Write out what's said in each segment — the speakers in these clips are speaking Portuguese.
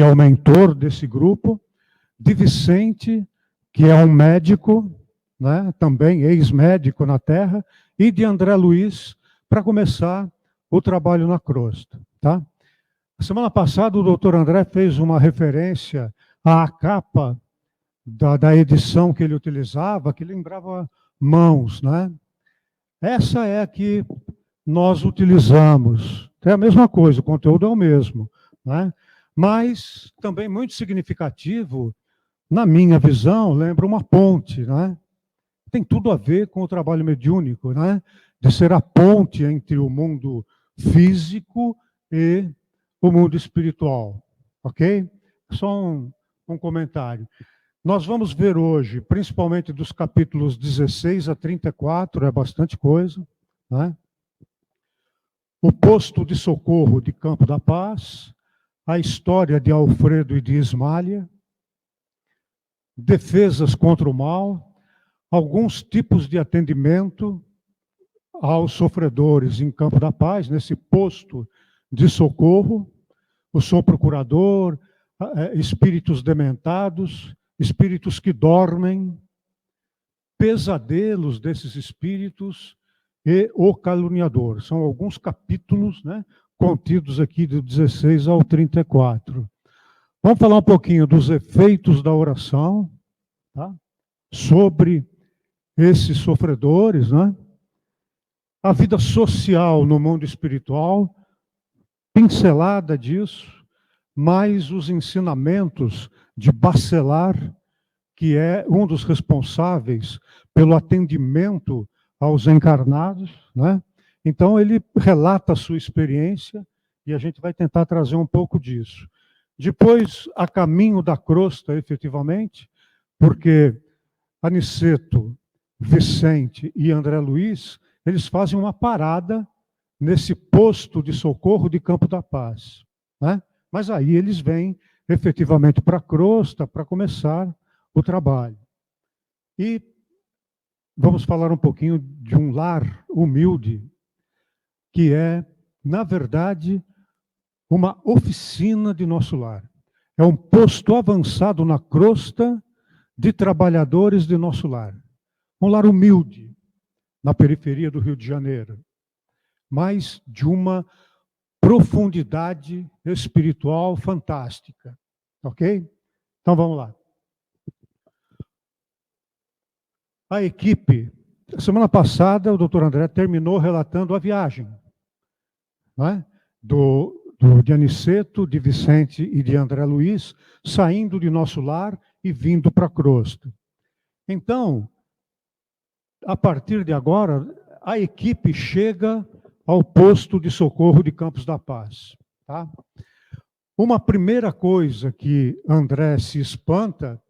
que é o mentor desse grupo, de Vicente, que é um médico, né, também ex-médico na Terra, e de André Luiz, para começar o trabalho na crosta. Tá? Semana passada, o doutor André fez uma referência à capa da edição que ele utilizava, que lembrava mãos. Né? Essa é a que nós utilizamos. É a mesma coisa, o conteúdo é o mesmo. Né? Mas também muito significativo, na minha visão, lembra uma ponte. Né? Tem tudo a ver com o trabalho mediúnico, né? De ser a ponte entre o mundo físico e o mundo espiritual. Ok? Só um comentário. Nós vamos ver hoje, principalmente dos capítulos 16 a 34, é bastante coisa, né? O posto de socorro de Campo da Paz, a história de Alfredo e de Ismália, defesas contra o mal, alguns tipos de atendimento aos sofredores em Campo da Paz, nesse posto de socorro, o sou procurador, espíritos dementados, espíritos que dormem, pesadelos desses espíritos e o caluniador. São alguns capítulos, né, contidos aqui do 16 ao 34. Vamos falar um pouquinho dos efeitos da oração, tá? Sobre esses sofredores, né? A vida social no mundo espiritual, pincelada disso, mais os ensinamentos de Bacelar, que é um dos responsáveis pelo atendimento aos encarnados, né? Então ele relata a sua experiência e a gente vai tentar trazer um pouco disso. Depois, a caminho da crosta, efetivamente, porque Aniceto, Vicente e André Luiz, eles fazem uma parada nesse posto de socorro de Campo da Paz. Né? Mas aí eles vêm efetivamente para a crosta para começar o trabalho. E vamos falar um pouquinho de um lar humilde, que é, na verdade, uma oficina de nosso lar. É um posto avançado na crosta de trabalhadores de nosso lar. Um lar humilde, na periferia do Rio de Janeiro, mas de uma profundidade espiritual fantástica. Ok? Então vamos lá. A equipe, semana passada, o doutor André terminou relatando a viagem, né? De Aniceto, de Vicente e de André Luiz, saindo de nosso lar e vindo para a crosta. Então, a partir de agora, a equipe chega ao posto de socorro de Campos da Paz. Tá? Uma primeira coisa que André se espanta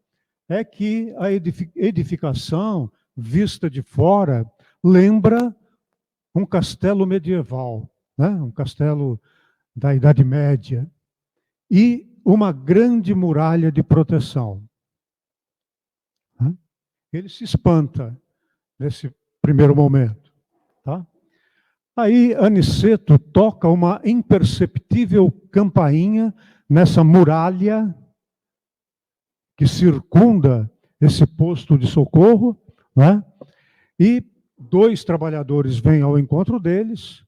é que a edificação, vista de fora, lembra um castelo medieval, né? Um castelo da Idade Média, e uma grande muralha de proteção. Ele se espanta nesse primeiro momento. Tá? Aí Aniceto toca uma imperceptível campainha nessa muralha que circunda esse posto de socorro, né? E dois trabalhadores vêm ao encontro deles,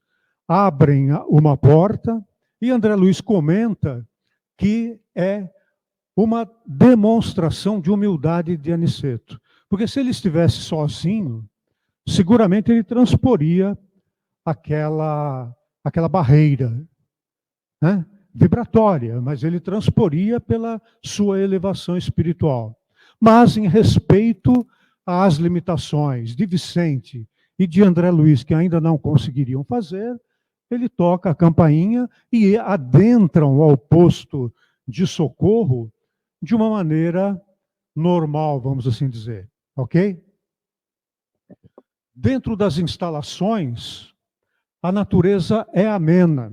abrem uma porta, e André Luiz comenta que é uma demonstração de humildade de Aniceto. Porque se ele estivesse sozinho, seguramente ele transporia aquela barreira, né? Vibratória, mas ele transporia pela sua elevação espiritual. Mas em respeito às limitações de Vicente e de André Luiz, que ainda não conseguiriam fazer, ele toca a campainha e adentram ao posto de socorro de uma maneira normal, vamos assim dizer. Ok? Dentro das instalações, a natureza é amena.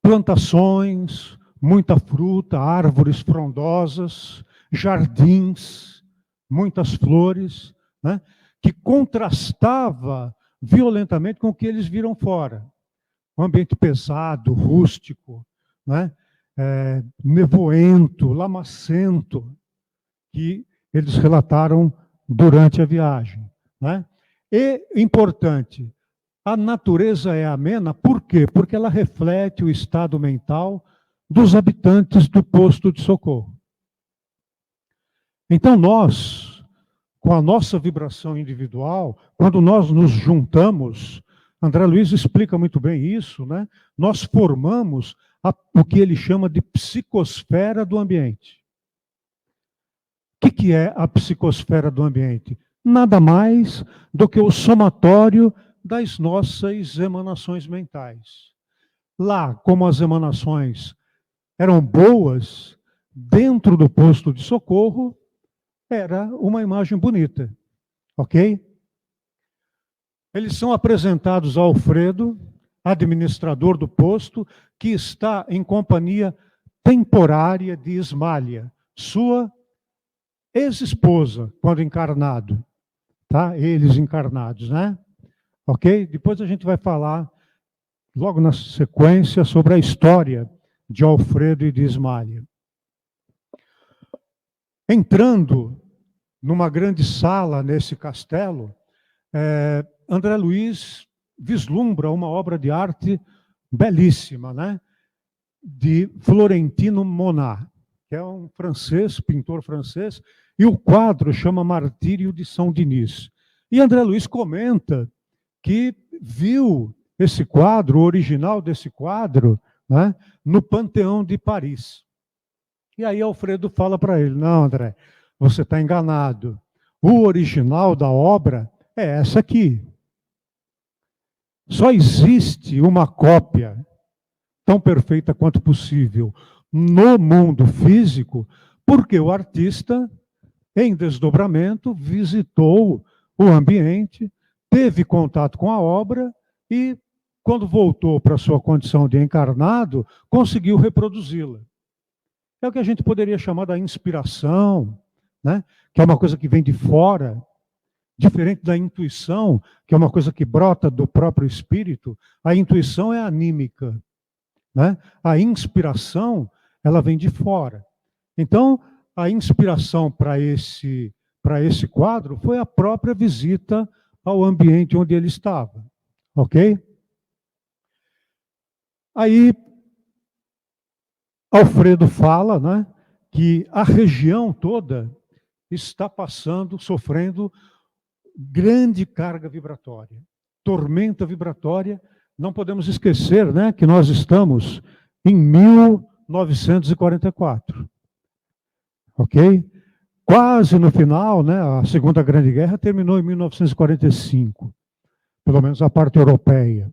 Plantações, muita fruta, árvores frondosas, jardins, muitas flores, né, que contrastava violentamente com o que eles viram fora. Um ambiente pesado, rústico, né, nevoento, lamacento, que eles relataram durante a viagem, né? E, importante, a natureza é amena, por quê? Porque ela reflete o estado mental dos habitantes do posto de socorro. Então, nós, com a nossa vibração individual, quando nós nos juntamos, André Luiz explica muito bem isso, né? Nós formamos o que ele chama de psicosfera do ambiente. O que é a psicosfera do ambiente? Nada mais do que o somatório das nossas emanações mentais. Lá, como as emanações eram boas, dentro do posto de socorro, era uma imagem bonita, ok? Eles são apresentados a Alfredo, administrador do posto, que está em companhia temporária de Ismália, sua ex-esposa, quando encarnado, tá? Eles encarnados, né? Ok? Depois a gente vai falar, logo na sequência, sobre a história de Alfredo e de Ismália. Entrando numa grande sala nesse castelo, André Luiz vislumbra uma obra de arte belíssima, né? De Florentino Monat, que é um francês, pintor francês, e o quadro chama Martírio de São Denis. E André Luiz comenta que viu esse quadro, o original desse quadro, né, no Panteão de Paris. E aí Alfredo fala para ele, não, André, você está enganado. O original da obra é essa aqui. Só existe uma cópia tão perfeita quanto possível no mundo físico, porque o artista, em desdobramento, visitou o ambiente, teve contato com a obra e, quando voltou para a sua condição de encarnado, conseguiu reproduzi-la. É o que a gente poderia chamar da inspiração, né? Que é uma coisa que vem de fora, diferente da intuição, que é uma coisa que brota do próprio espírito. A intuição é anímica, né? A inspiração, ela vem de fora. Então, a inspiração para esse quadro foi a própria visita ao ambiente onde ele estava, ok? Aí, Alfredo fala, né, que a região toda está sofrendo grande carga vibratória, tormenta vibratória. Não podemos esquecer, né, que nós estamos em 1944, ok? Quase no final, né, a Segunda Grande Guerra terminou em 1945, pelo menos a parte europeia.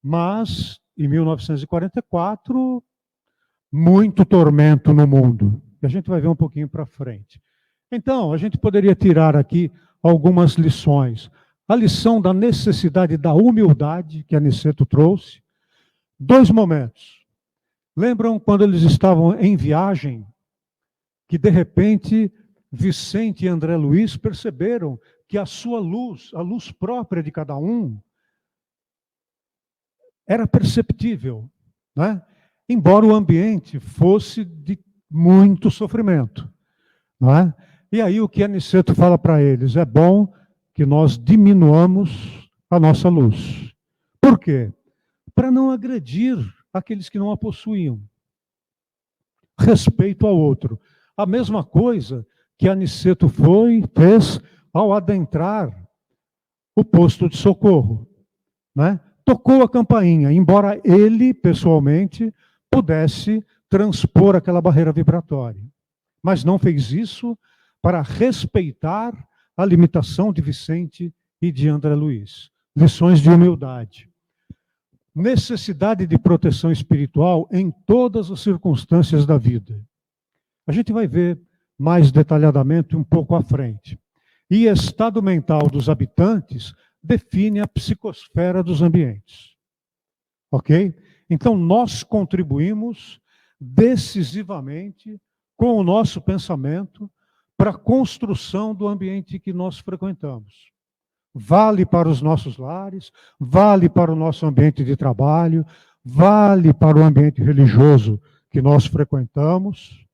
Mas, em 1944, muito tormento no mundo. E a gente vai ver um pouquinho para frente. Então, a gente poderia tirar aqui algumas lições. A lição da necessidade da humildade, que Aniceto trouxe. 2 momentos. Lembram quando eles estavam em viagem, que de repente Vicente e André Luiz perceberam que a sua luz, a luz própria de cada um, era perceptível, né? Embora o ambiente fosse de muito sofrimento, não é? E aí o que Aniceto fala para eles? É bom que nós diminuamos a nossa luz. Por quê? Para não agredir aqueles que não a possuíam. Respeito ao outro. A mesma coisa que Aniceto fez ao adentrar o posto de socorro, né? Tocou a campainha, embora ele, pessoalmente, pudesse transpor aquela barreira vibratória. Mas não fez isso para respeitar a limitação de Vicente e de André Luiz. Lições de humildade. Necessidade de proteção espiritual em todas as circunstâncias da vida. A gente vai ver mais detalhadamente um pouco à frente. E estado mental dos habitantes define a psicosfera dos ambientes. Ok? Então, nós contribuímos decisivamente com o nosso pensamento para a construção do ambiente que nós frequentamos. Vale para os nossos lares, vale para o nosso ambiente de trabalho, vale para o ambiente religioso que nós frequentamos,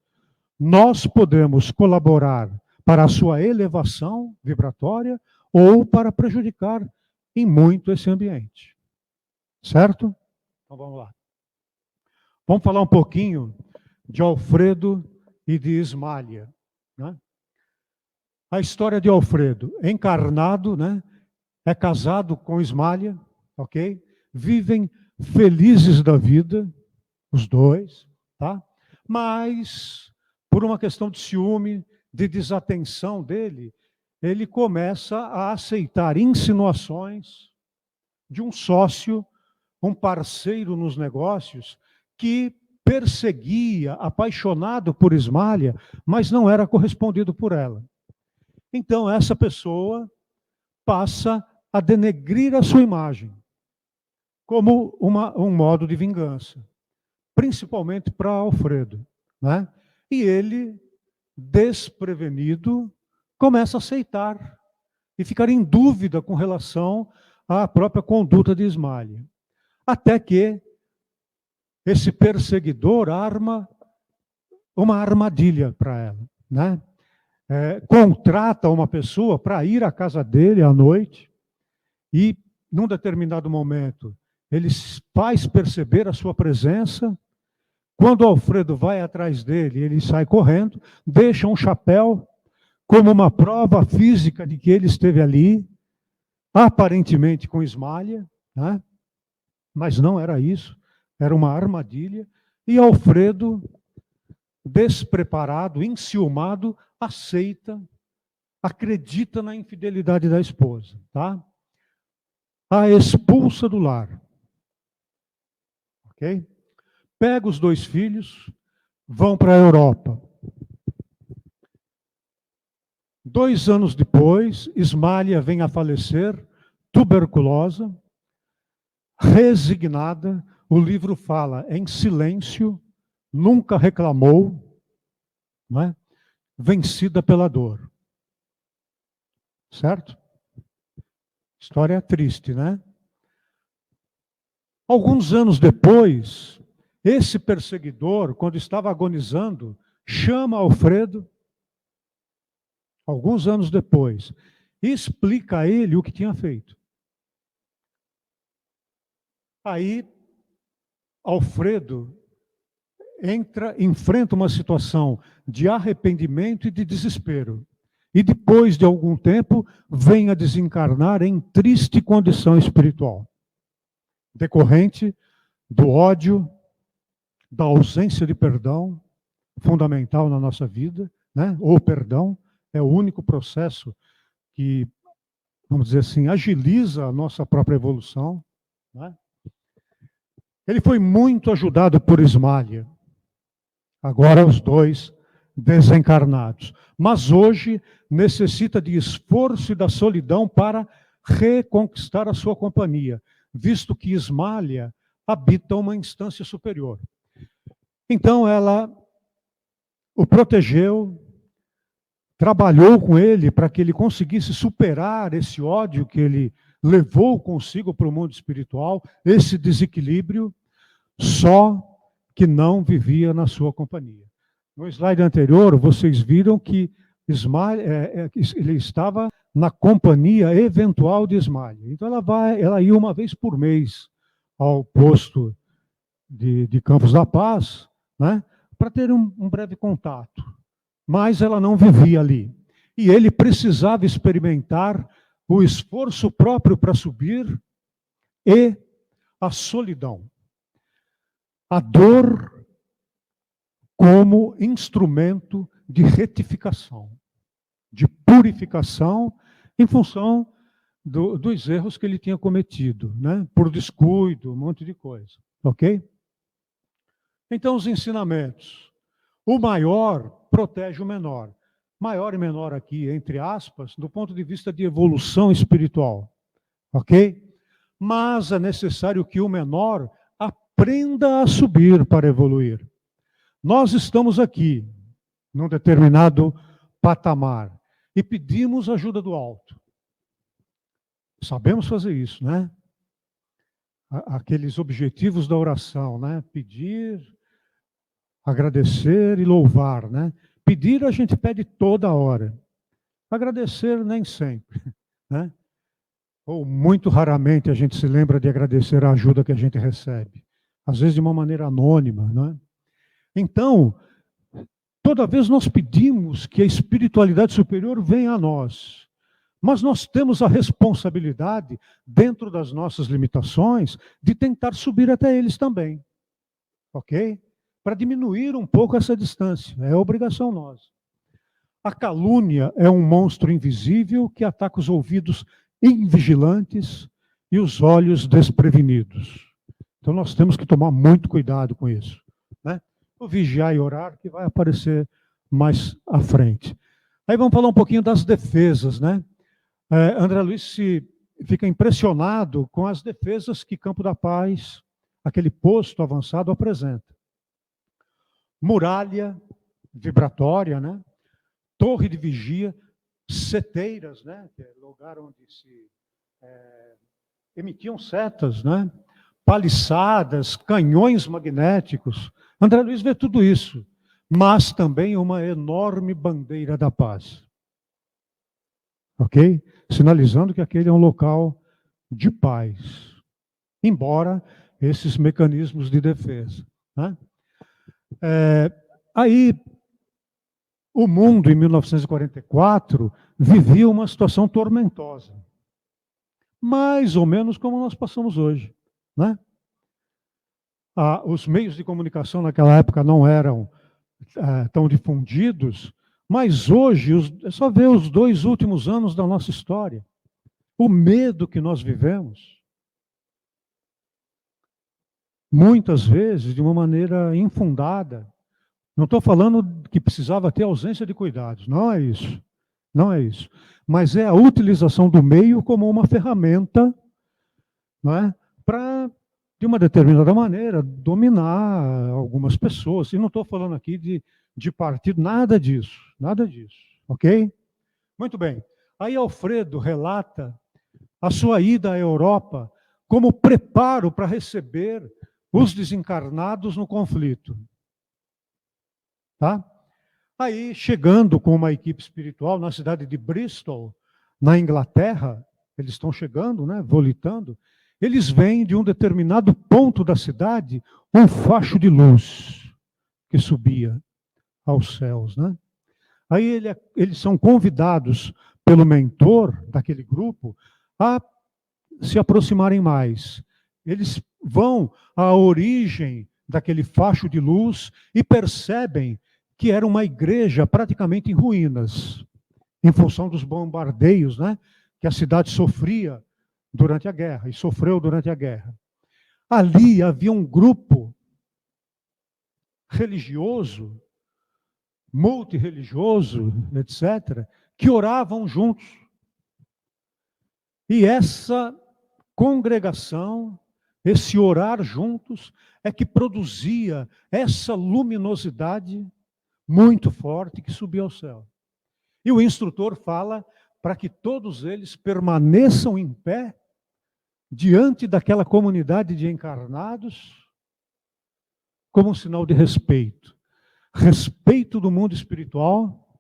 nós podemos colaborar para a sua elevação vibratória ou para prejudicar em muito esse ambiente. Certo? Então vamos lá. Vamos falar um pouquinho de Alfredo e de Ismália, né? A história de Alfredo, encarnado, né? É casado com Ismália, ok? Vivem felizes da vida, os dois, tá? Mas, por uma questão de ciúme, de desatenção dele, ele começa a aceitar insinuações de um sócio, um parceiro nos negócios, que perseguia, apaixonado por Ismália, mas não era correspondido por ela. Então, essa pessoa passa a denegrir a sua imagem, como um modo de vingança, principalmente para Alfredo, né? E ele, desprevenido, começa a aceitar e ficar em dúvida com relação à própria conduta de Ismália. Até que esse perseguidor arma uma armadilha para ela, né? Contrata uma pessoa para ir à casa dele à noite e, num determinado momento, ele faz perceber a sua presença. Quando Alfredo vai atrás dele, ele sai correndo, deixa um chapéu como uma prova física de que ele esteve ali, aparentemente com Ismália, né? Mas não era isso, era uma armadilha. E Alfredo, despreparado, enciumado, aceita, acredita na infidelidade da esposa, tá? A expulsa do lar. Ok? Pega os dois filhos, vão para a Europa. 2 anos depois, Ismália vem a falecer, tuberculosa, resignada. O livro fala em silêncio, nunca reclamou, não é? Vencida pela dor. Certo? História triste, né? Alguns anos depois, esse perseguidor, quando estava agonizando, chama Alfredo, alguns anos depois, e explica a ele o que tinha feito. Aí, Alfredo enfrenta uma situação de arrependimento e de desespero. E depois de algum tempo, vem a desencarnar em triste condição espiritual, decorrente do ódio, da ausência de perdão, fundamental na nossa vida, né? O perdão é o único processo que, vamos dizer assim, agiliza a nossa própria evolução, né? Ele foi muito ajudado por Ismália. Agora os dois desencarnados. Mas hoje necessita de esforço e da solidão para reconquistar a sua companhia, visto que Ismália habita uma instância superior. Então ela o protegeu, trabalhou com ele para que ele conseguisse superar esse ódio que ele levou consigo para o mundo espiritual, esse desequilíbrio, só que não vivia na sua companhia. No slide anterior, vocês viram que ele estava na companhia eventual de Ismália. Então ela ia uma vez por mês ao posto de Campos da Paz, né, para ter um breve contato. Mas ela não vivia ali. E ele precisava experimentar o esforço próprio para subir e a solidão. A dor como instrumento de retificação, de purificação, em função dos erros que ele tinha cometido, né? Por descuido, um monte de coisa. Ok? Então, os ensinamentos. O maior protege o menor. Maior e menor aqui, entre aspas, do ponto de vista de evolução espiritual. Ok? Mas é necessário que o menor aprenda a subir para evoluir. Nós estamos aqui, num determinado patamar, e pedimos ajuda do alto. Sabemos fazer isso, né? Aqueles objetivos da oração, né? Pedir Agradecer e louvar, né? Pedir a gente pede toda hora. Agradecer nem sempre, né? Ou muito raramente a gente se lembra de agradecer a ajuda que a gente recebe. Às vezes de uma maneira anônima, né? Então, toda vez nós pedimos que a espiritualidade superior venha a nós. Mas nós temos a responsabilidade, dentro das nossas limitações, de tentar subir até eles também. Ok? Para diminuir um pouco essa distância. É obrigação nossa. A calúnia é um monstro invisível que ataca os ouvidos invigilantes e os olhos desprevenidos. Então nós temos que tomar muito cuidado com isso, né? O vigiar e orar que vai aparecer mais à frente. Aí vamos falar um pouquinho das defesas, né? André Luiz fica impressionado com as defesas que Campo da Paz, aquele posto avançado, apresenta. Muralha vibratória, né? Torre de vigia, seteiras, né? Que é lugar onde se emitiam setas, né? Paliçadas, canhões magnéticos. André Luiz vê tudo isso, mas também uma enorme bandeira da paz. Ok? Sinalizando que aquele é um local de paz, embora esses mecanismos de defesa, né? Aí, o mundo, em 1944, vivia uma situação tormentosa, mais ou menos como nós passamos hoje, né? Os meios de comunicação naquela época não eram tão difundidos, mas hoje, é só ver os 2 últimos anos da nossa história, o medo que nós vivemos, muitas vezes de uma maneira infundada. Não estou falando que precisava ter ausência de cuidados, não é isso. Não é isso. Mas é a utilização do meio como uma ferramenta, não é? Para, de uma determinada maneira, dominar algumas pessoas. E não estou falando aqui de partido, nada disso, ok? Muito bem. Aí Alfredo relata a sua ida à Europa como preparo para receber os desencarnados no conflito. Tá? Aí, chegando com uma equipe espiritual na cidade de Bristol, na Inglaterra, eles estão chegando, né, volitando, eles veem de um determinado ponto da cidade um facho de luz que subia aos céus, né? Aí eles são convidados pelo mentor daquele grupo a se aproximarem mais. Eles vão à origem daquele facho de luz e percebem que era uma igreja praticamente em ruínas, em função dos bombardeios, né, que a cidade sofria durante a guerra, e sofreu durante a guerra. Ali havia um grupo religioso, multirreligioso, etc., que oravam juntos. E essa congregação, esse orar juntos, é que produzia essa luminosidade muito forte que subia ao céu. E o instrutor fala para que todos eles permaneçam em pé diante daquela comunidade de encarnados como um sinal de respeito. Respeito do mundo espiritual,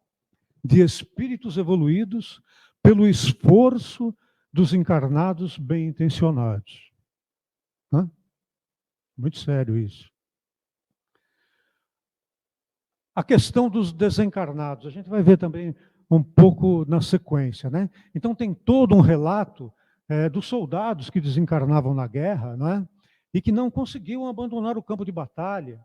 de espíritos evoluídos, pelo esforço dos encarnados bem intencionados. Muito sério isso. A questão dos desencarnados, a gente vai ver também um pouco na sequência, né? Então tem todo um relato dos soldados que desencarnavam na guerra, né? E que não conseguiam abandonar o campo de batalha,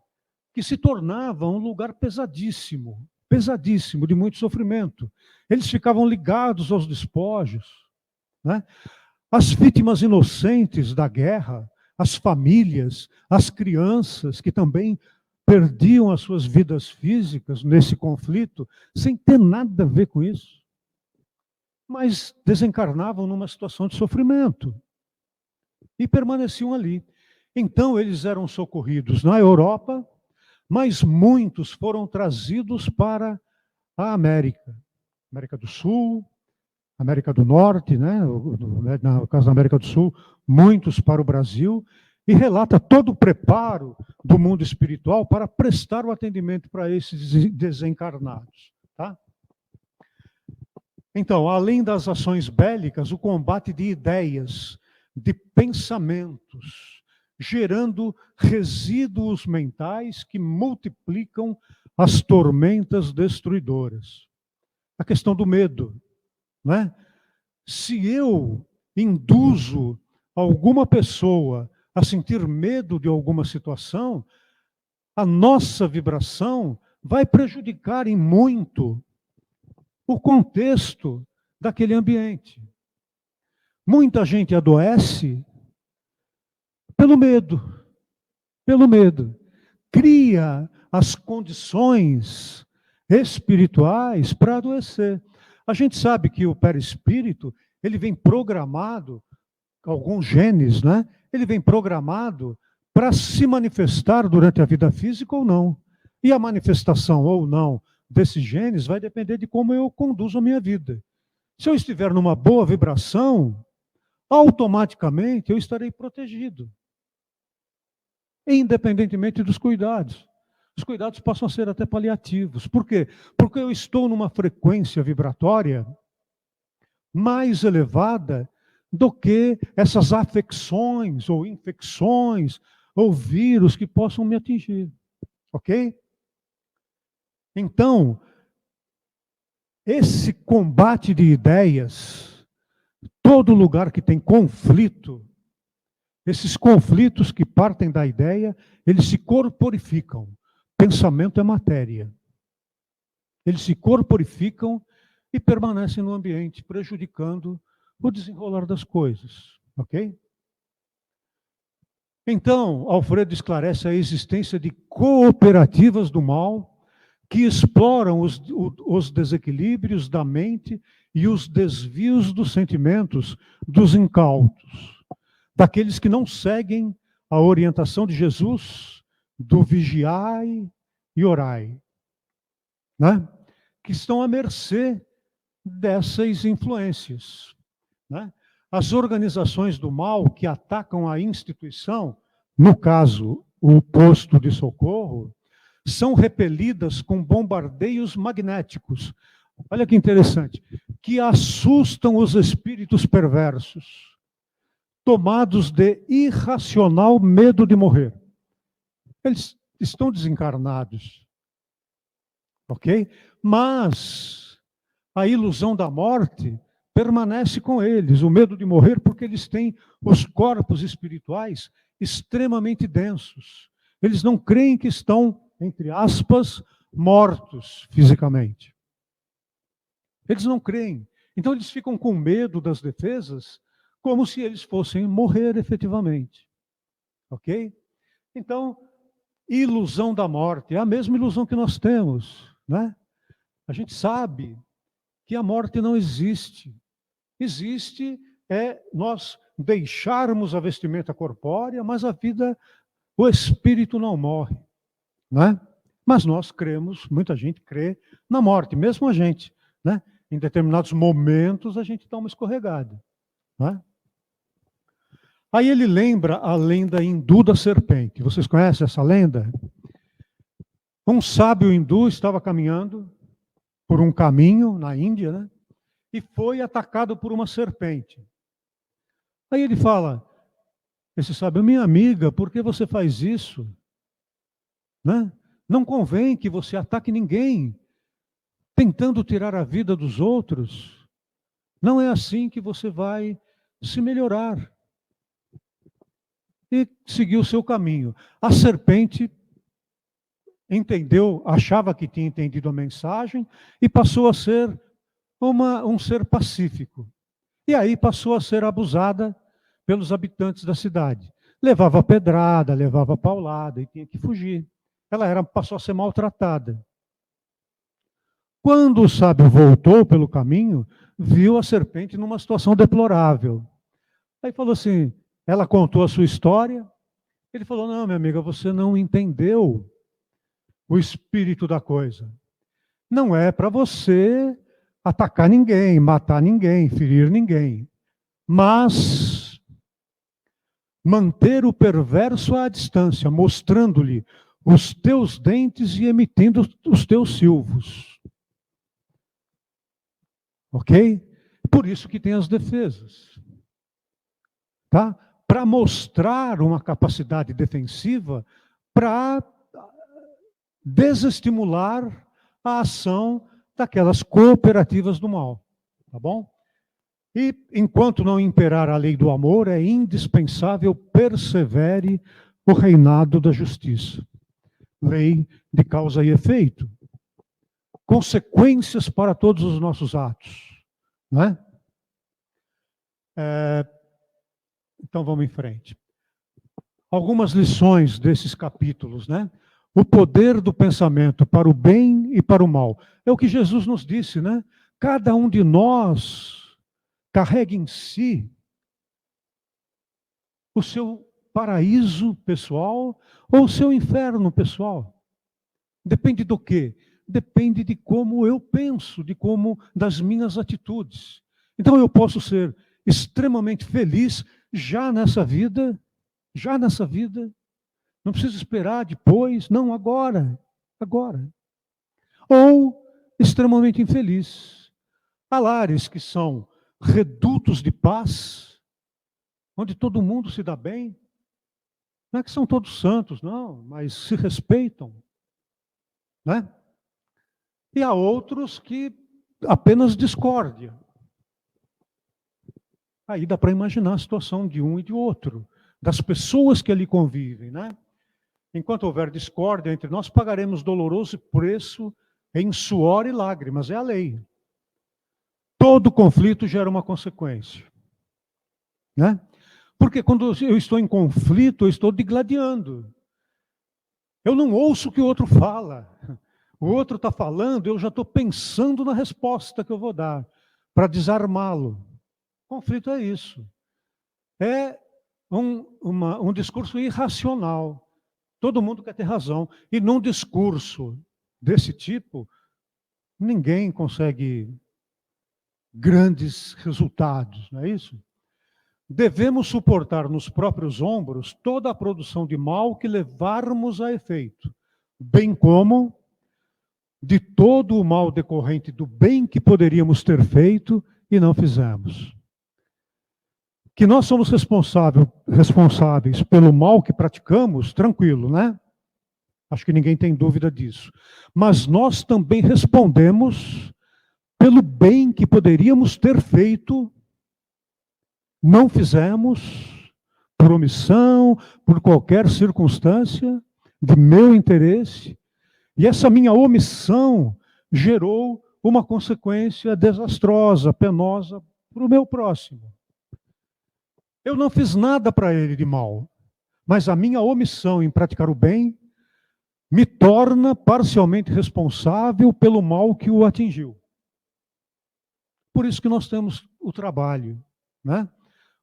que se tornava um lugar pesadíssimo, pesadíssimo, de muito sofrimento. Eles ficavam ligados aos despojos, né? As vítimas inocentes da guerra, as famílias, as crianças que também perdiam as suas vidas físicas nesse conflito, sem ter nada a ver com isso. Mas desencarnavam numa situação de sofrimento e permaneciam ali. Então, eles eram socorridos na Europa, mas muitos foram trazidos para a América. América do Sul, América do Norte, né? No caso da América do Sul, muitos para o Brasil, e relata todo o preparo do mundo espiritual para prestar o atendimento para esses desencarnados. Tá? Então, além das ações bélicas, o combate de ideias, de pensamentos, gerando resíduos mentais que multiplicam as tormentas destruidoras. A questão do medo, né? Se eu induzo alguma pessoa a sentir medo de alguma situação, a nossa vibração vai prejudicar em muito o contexto daquele ambiente. Muita gente adoece pelo medo. Pelo medo. Cria as condições espirituais para adoecer. A gente sabe que o perispírito, ele vem programado, alguns genes, né? Ele vem programado para se manifestar durante a vida física ou não. E a manifestação ou não desses genes vai depender de como eu conduzo a minha vida. Se eu estiver numa boa vibração, automaticamente eu estarei protegido. Independentemente dos cuidados. Os cuidados passam a ser até paliativos. Por quê? Porque eu estou numa frequência vibratória mais elevada do que essas afecções ou infecções ou vírus que possam me atingir. Ok? Então, esse combate de ideias, todo lugar que tem conflito, esses conflitos que partem da ideia, eles se corporificam. Pensamento é matéria. Eles se corporificam e permanecem no ambiente, prejudicando o desenrolar das coisas. Ok? Então, Alfredo esclarece a existência de cooperativas do mal que exploram os desequilíbrios da mente e os desvios dos sentimentos dos incautos, daqueles que não seguem a orientação de Jesus, do vigiai e orai, né? Que estão à mercê dessas influências. Né? As organizações do mal que atacam a instituição, no caso, o posto de socorro, são repelidas com bombardeios magnéticos. Olha que interessante. Que assustam os espíritos perversos, tomados de irracional medo de morrer. Eles estão desencarnados. Ok? Mas a ilusão da morte permanece com eles, o medo de morrer, porque eles têm os corpos espirituais extremamente densos. Eles não creem que estão, entre aspas, mortos fisicamente. Eles não creem. Então eles ficam com medo das defesas, como se eles fossem morrer efetivamente. Ok? Então, ilusão da morte é a mesma ilusão que nós temos, né? A gente sabe que a morte não existe. Existe nós deixarmos a vestimenta corpórea, mas a vida, o espírito não morre, né? Mas nós cremos, muita gente crê na morte, mesmo a gente, né? Em determinados momentos a gente dá uma escorregada, né? Aí ele lembra a lenda hindu da serpente. Vocês conhecem essa lenda? Um sábio hindu estava caminhando por um caminho na Índia, né? E foi atacado por uma serpente. Aí ele fala, esse sábio, minha amiga, por que você faz isso? Né? Não convém que você ataque ninguém, tentando tirar a vida dos outros. Não é assim que você vai se melhorar. E seguiu o seu caminho. A serpente entendeu, achava que tinha entendido a mensagem e passou a ser um ser pacífico. E aí passou a ser abusada pelos habitantes da cidade. Levava pedrada, levava paulada e tinha que fugir. Ela passou a ser maltratada. Quando o sábio voltou pelo caminho, viu a serpente numa situação deplorável. Aí falou assim, ela contou a sua história. Ele falou, não, minha amiga, você não entendeu o espírito da coisa. Não é para você atacar ninguém, matar ninguém, ferir ninguém. Mas manter o perverso à distância, mostrando-lhe os teus dentes e emitindo os teus silvos. Ok? Por isso que tem as defesas. Tá? Para mostrar uma capacidade defensiva, para desestimular a ação daquelas cooperativas do mal. Tá bom? E, enquanto não imperar a lei do amor, é indispensável persevere o reinado da justiça. Lei de causa e efeito. Consequências para todos os nossos atos. Não é? Então, vamos em frente. Algumas lições desses capítulos, né? O poder do pensamento para o bem e para o mal. É o que Jesus nos disse, né? Cada um de nós carrega em si o seu paraíso pessoal ou o seu inferno pessoal. Depende do quê? Depende de como eu penso, das minhas atitudes. Então eu posso ser extremamente feliz já nessa vida, não preciso esperar depois, não, agora. Ou extremamente infeliz. Há lares que são redutos de paz, onde todo mundo se dá bem. Não é que são todos santos, não, mas se respeitam. Né? E há outros que apenas discórdia. Aí dá para imaginar a situação de um e de outro, das pessoas que ali convivem. Né? Enquanto houver discórdia entre nós, pagaremos doloroso preço em suor e lágrimas, é a lei. Todo conflito gera uma consequência. Né? Porque quando eu estou em conflito, eu estou digladiando. Eu não ouço o que o outro fala. O outro está falando, eu já estou pensando na resposta que eu vou dar, para desarmá-lo. Conflito é isso. É um discurso irracional. Todo mundo quer ter razão. E num discurso desse tipo, ninguém consegue grandes resultados, não é isso? Devemos suportar nos próprios ombros toda a produção de mal que levarmos a efeito, bem como de todo o mal decorrente do bem que poderíamos ter feito e não fizemos. Que nós somos responsáveis pelo mal que praticamos, tranquilo, né? Acho que ninguém tem dúvida disso. Mas nós também respondemos pelo bem que poderíamos ter feito, não fizemos, por omissão, por qualquer circunstância, de meu interesse. E essa minha omissão gerou uma consequência desastrosa, penosa para o meu próximo. Eu não fiz nada para ele de mal, mas a minha omissão em praticar o bem me torna parcialmente responsável pelo mal que o atingiu. Por isso que nós temos o trabalho, né?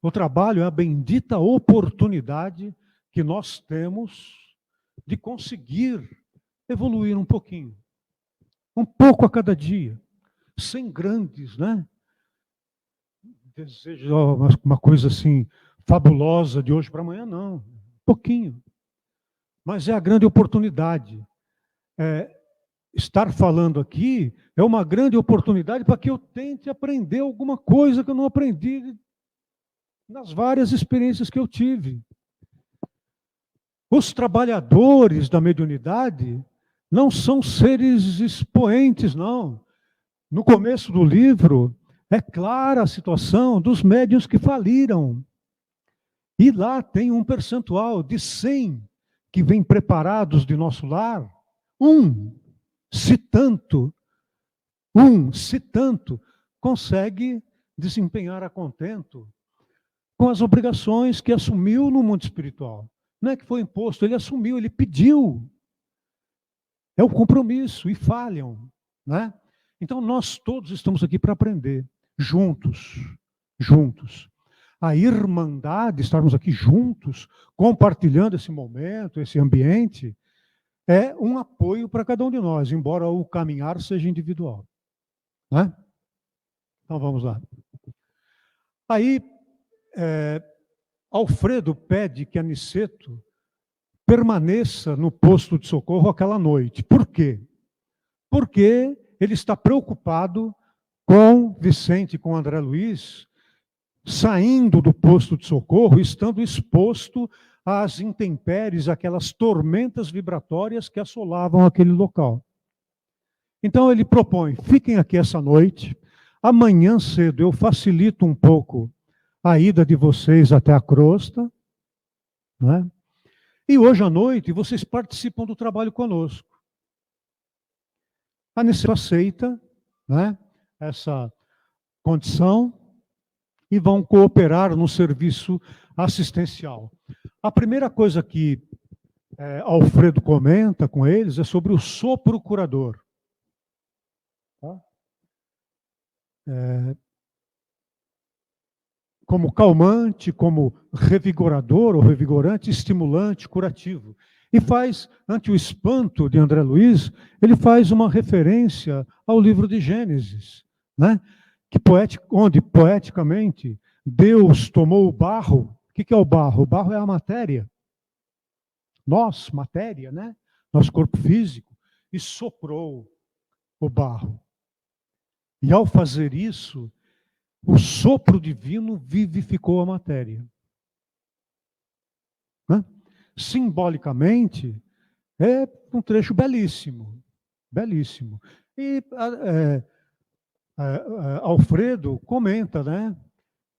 O trabalho é a bendita oportunidade que nós temos de conseguir evoluir um pouquinho. Um pouco a cada dia. Sem grandes, né? Desejo uma coisa assim fabulosa de hoje para amanhã, não. Pouquinho. Mas é a grande oportunidade. Estar falando aqui é uma grande oportunidade para que eu tente aprender alguma coisa que eu não aprendi nas várias experiências que eu tive. Os trabalhadores da mediunidade não são seres expoentes, não. No começo do livro, é clara a situação dos médiuns que faliram. E lá tem um percentual de 100 que vêm preparados de nosso lar. Se tanto, consegue desempenhar a contento com as obrigações que assumiu no mundo espiritual. Não é que foi imposto, ele assumiu, ele pediu. É o compromisso, e falham. Né? Então, nós todos estamos aqui para aprender, juntos. A irmandade, estarmos aqui juntos, compartilhando esse momento, esse ambiente, é um apoio para cada um de nós, embora o caminhar seja individual. Né? Então, vamos lá. Aí, Alfredo pede que Aniceto permaneça no posto de socorro aquela noite. Por quê? Porque ele está preocupado com Vicente e com André Luiz saindo do posto de socorro, estando exposto às intempéries, aquelas tormentas vibratórias que assolavam aquele local. Então ele propõe, fiquem aqui essa noite, amanhã cedo eu facilito um pouco a ida de vocês até a crosta, né? E hoje à noite vocês participam do trabalho conosco. A Aniceto aceita, né, essa condição e vão cooperar no serviço assistencial. A primeira coisa que Alfredo comenta com eles é sobre o sopro curador. Tá? Como calmante, como revigorador ou revigorante, estimulante, curativo. E faz, ante o espanto de André Luiz, ele faz uma referência ao livro de Gênesis, né? Onde, poeticamente, Deus tomou o barro. O que é o barro? O barro é a matéria. Nós, matéria, né? Nosso corpo físico, e soprou o barro. E ao fazer isso, o sopro divino vivificou a matéria. Né? Simbolicamente, é um trecho belíssimo. Belíssimo. E Alfredo comenta, né,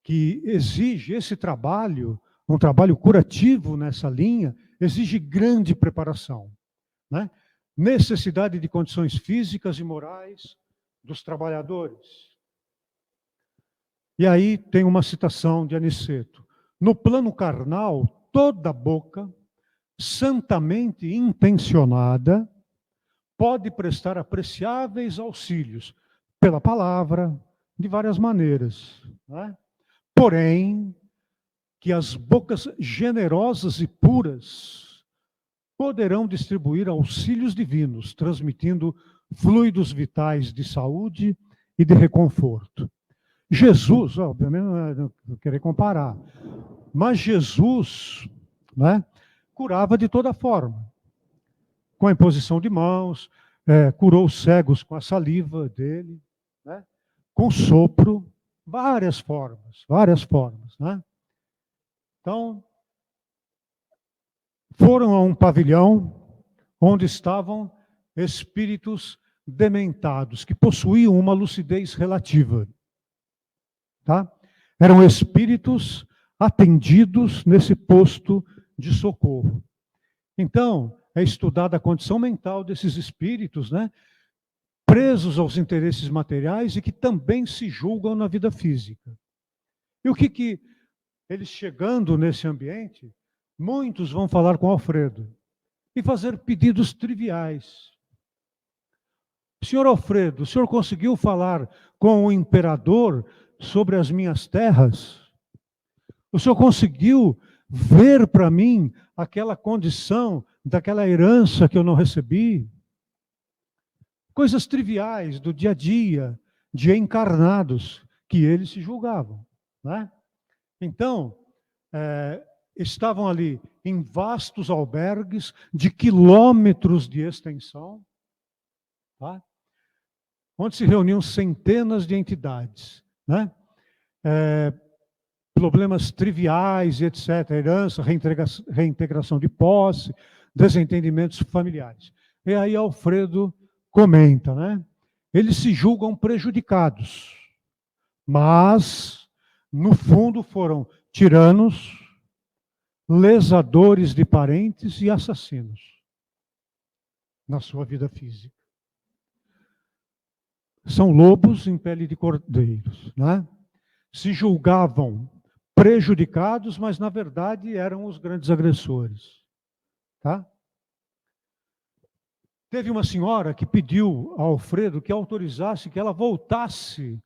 que exige esse trabalho, um trabalho curativo nessa linha, exige grande preparação. Né? Necessidade de condições físicas e morais dos trabalhadores. E aí tem uma citação de Aniceto. No plano carnal, toda boca, santamente intencionada, pode prestar apreciáveis auxílios pela palavra, de várias maneiras. Né? Porém, que as bocas generosas e puras poderão distribuir auxílios divinos, transmitindo fluidos vitais de saúde e de reconforto. Jesus, obviamente não querer comparar, mas Jesus, né, curava de toda forma, com a imposição de mãos, curou os cegos com a saliva dele, né, com sopro, várias formas, né? Então, foram a um pavilhão onde estavam espíritos dementados, que possuíam uma lucidez relativa. Tá? Eram espíritos atendidos nesse posto de socorro. Então, é estudada a condição mental desses espíritos, né, presos aos interesses materiais e que também se julgam na vida física. E o que eles chegando nesse ambiente, muitos vão falar com Alfredo e fazer pedidos triviais. Senhor Alfredo, o senhor conseguiu falar com o imperador sobre as minhas terras? O senhor conseguiu ver para mim aquela condição daquela herança que eu não recebi? Coisas triviais do dia a dia, de encarnados, que eles se julgavam. Né? Então, estavam ali em vastos albergues de quilômetros de extensão, tá? Onde se reuniam centenas de entidades, né? Problemas triviais, etc., herança, reintegração de posse, desentendimentos familiares. E aí Alfredo comenta, né? Eles se julgam prejudicados, mas, no fundo, foram tiranos, lesadores de parentes e assassinos na sua vida física. São lobos em pele de cordeiros, né? Se julgavam prejudicados, mas na verdade eram os grandes agressores. Tá? Teve uma senhora que pediu a Alfredo que autorizasse que ela voltasse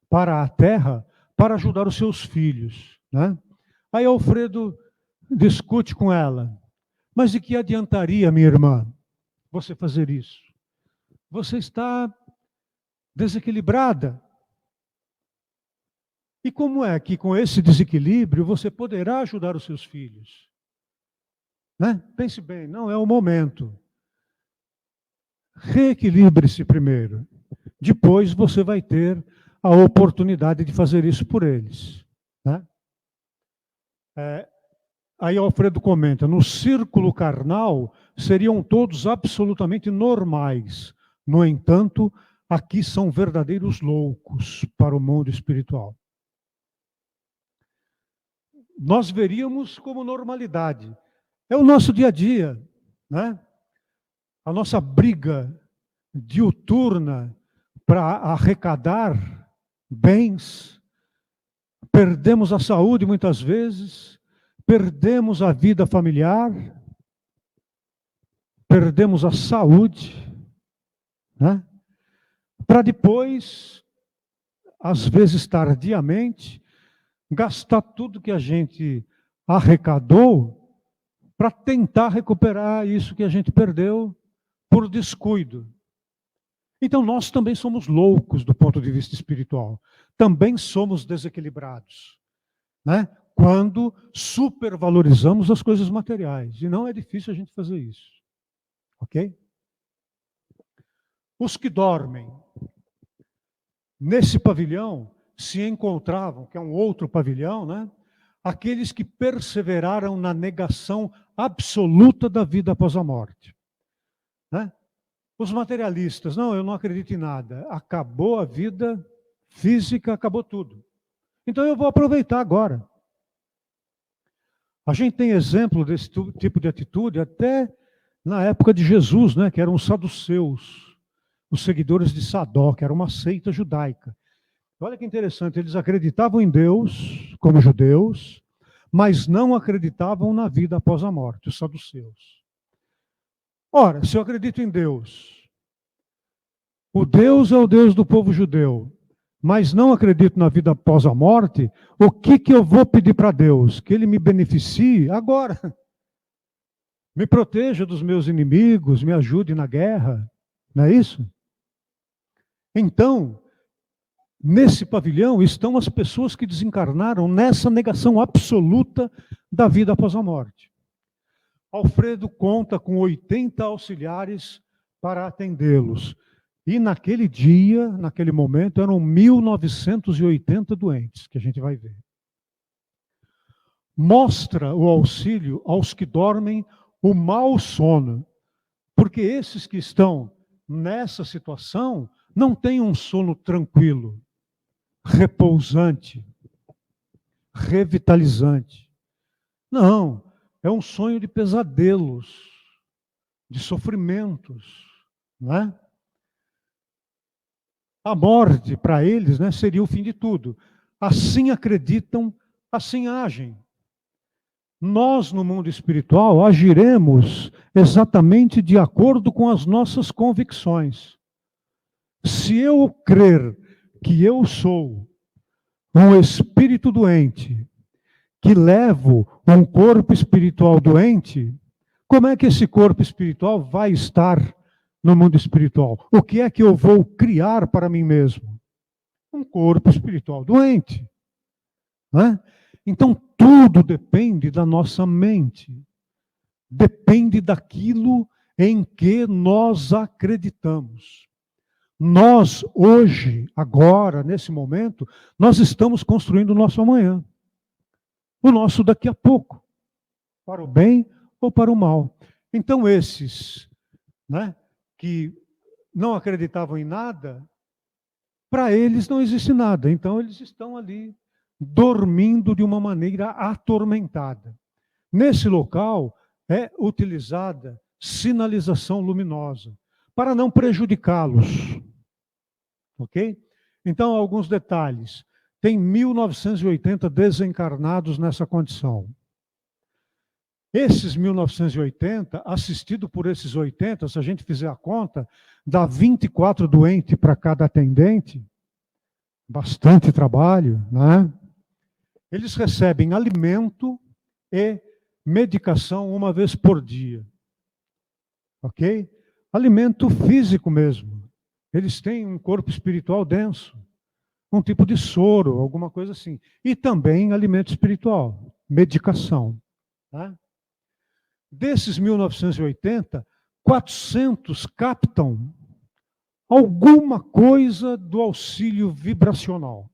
para a terra para ajudar os seus filhos. Né? Aí Alfredo discute com ela. Mas de que adiantaria, minha irmã, você fazer isso? Você está desequilibrada. E como é que com esse desequilíbrio você poderá ajudar os seus filhos? Né? Pense bem, não é o momento. Reequilibre-se primeiro. Depois você vai ter a oportunidade de fazer isso por eles. Né? Aí Alfredo comenta, no círculo carnal seriam todos absolutamente normais. No entanto, aqui são verdadeiros loucos para o mundo espiritual. Nós veríamos como normalidade. É o nosso dia a dia, né? A nossa briga diuturna para arrecadar bens. Perdemos a saúde muitas vezes, perdemos a vida familiar, perdemos a saúde, né? Para depois, às vezes tardiamente, gastar tudo que a gente arrecadou para tentar recuperar isso que a gente perdeu por descuido. Então, nós também somos loucos do ponto de vista espiritual. Também somos desequilibrados, né? Quando supervalorizamos as coisas materiais. E não é difícil a gente fazer isso. Ok? Os que dormem nesse pavilhão se encontravam, que é um outro pavilhão, né? Aqueles que perseveraram na negação absoluta da vida após a morte. Né? Os materialistas, não, eu não acredito em nada. Acabou a vida física, acabou tudo. Então eu vou aproveitar agora. A gente tem exemplo desse tipo de atitude até na época de Jesus, né, que eram os saduceus, os seguidores de Sadó, que era uma seita judaica. Olha que interessante, eles acreditavam em Deus, como judeus, mas não acreditavam na vida após a morte, os saduceus. Ora, se eu acredito em Deus, o Deus é o Deus do povo judeu, mas não acredito na vida após a morte, o que eu vou pedir para Deus? Que Ele me beneficie agora. Me proteja dos meus inimigos, me ajude na guerra. Não é isso? Então, nesse pavilhão estão as pessoas que desencarnaram nessa negação absoluta da vida após a morte. Alfredo conta com 80 auxiliares para atendê-los. E naquele dia, naquele momento, eram 1980 doentes, que a gente vai ver. Mostra o auxílio aos que dormem o mau sono, porque esses que estão nessa situação não têm um sono tranquilo, repousante, revitalizante. Não, é um sonho de pesadelos, de sofrimentos, não é? A morte, para eles, né, seria o fim de tudo. Assim acreditam, assim agem. Nós, no mundo espiritual, agiremos exatamente de acordo com as nossas convicções. Se eu crer que eu sou um espírito doente, que levo um corpo espiritual doente, como é que esse corpo espiritual vai estar no mundo espiritual? O que é que eu vou criar para mim mesmo? Um corpo espiritual doente. Né? Então, tudo depende da nossa mente. Depende daquilo em que nós acreditamos. Nós, hoje, agora, nesse momento, nós estamos construindo o nosso amanhã. O nosso daqui a pouco. Para o bem ou para o mal. Então, esses, né, que não acreditavam em nada, para eles não existe nada. Então, eles estão ali dormindo de uma maneira atormentada. Nesse local é utilizada sinalização luminosa para não prejudicá-los. Ok? Então, alguns detalhes. Tem 1980 desencarnados nessa condição. Esses 1980, assistido por esses 80, se a gente fizer a conta, dá 24 doentes para cada atendente, bastante trabalho, né? Eles recebem alimento e medicação uma vez por dia. Ok? Alimento físico mesmo. Eles têm um corpo espiritual denso. um tipo de soro, alguma coisa assim. E também alimento espiritual, medicação. Tá? Desses 1980, 400 captam alguma coisa do auxílio vibracional,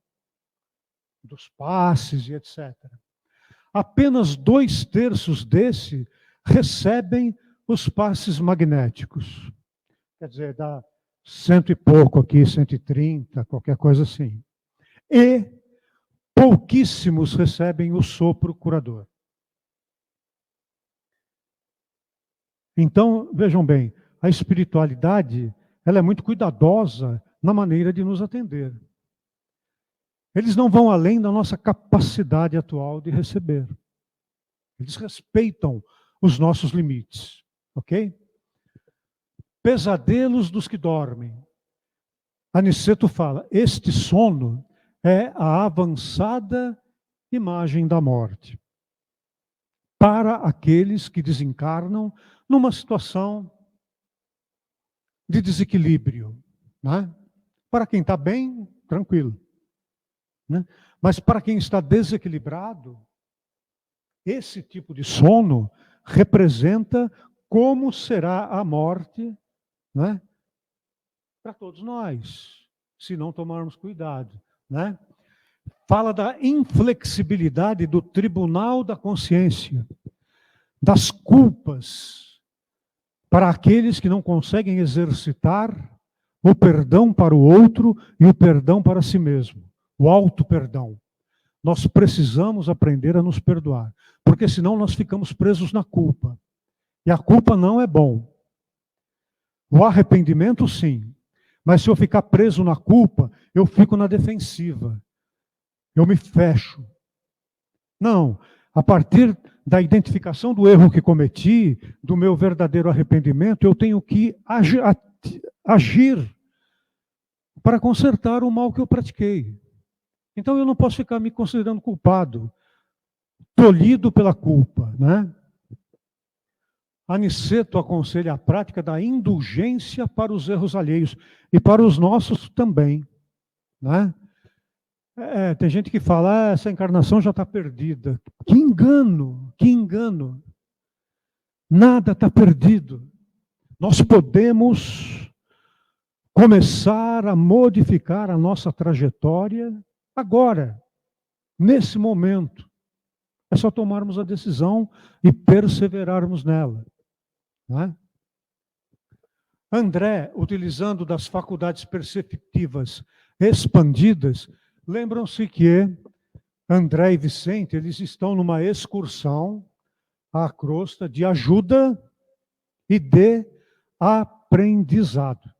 dos passes e etc. Apenas 2/3 desse recebem os passes magnéticos. Quer dizer, dá 100 e pouco aqui, 130, qualquer coisa assim. E pouquíssimos recebem o sopro curador. Então, vejam bem, a espiritualidade, ela é muito cuidadosa na maneira de nos atender. Eles não vão além da nossa capacidade atual de receber. Eles respeitam os nossos limites, ok? Pesadelos dos que dormem. Aniceto fala, este sono é a avançada imagem da morte para aqueles que desencarnam numa situação de desequilíbrio. Né? Para quem está bem, tranquilo. Né? Mas para quem está desequilibrado, esse tipo de sono representa como será a morte, né? Para todos nós, se não tomarmos cuidado. Né? Fala da inflexibilidade do tribunal da consciência, das culpas para aqueles que não conseguem exercitar o perdão para o outro e o perdão para si mesmo, o auto-perdão. Nós precisamos aprender a nos perdoar, porque senão nós ficamos presos na culpa. E a culpa não é bom. O arrependimento, sim. Mas se eu ficar preso na culpa, eu fico na defensiva. Eu me fecho. Não, a partir da identificação do erro que cometi, do meu verdadeiro arrependimento, eu tenho que agir para consertar o mal que eu pratiquei. Então eu não posso ficar me considerando culpado, tolhido pela culpa, né? Aniceto aconselha a prática da indulgência para os erros alheios e para os nossos também, né? Tem gente que fala, essa encarnação já está perdida. Que engano, que engano. Nada está perdido. Nós podemos começar a modificar a nossa trajetória agora, nesse momento. É só tomarmos a decisão e perseverarmos nela. Não é? André, utilizando das faculdades perceptivas expandidas, lembram-se que André e Vicente, eles estão numa excursão à crosta de ajuda e de aprendizado.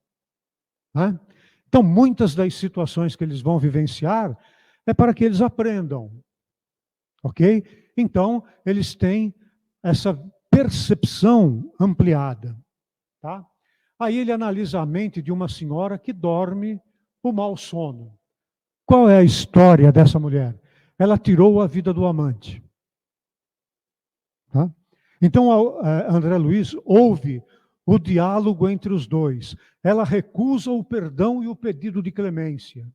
Né? Então, muitas das situações que eles vão vivenciar é para que eles aprendam. Ok? Então, eles têm essa percepção ampliada. Tá? Aí ele analisa a mente de uma senhora que dorme o mau sono. Qual é a história dessa mulher? Ela tirou a vida do amante. Tá? Então, André Luiz ouve o diálogo entre os dois. Ela recusa o perdão e o pedido de clemência.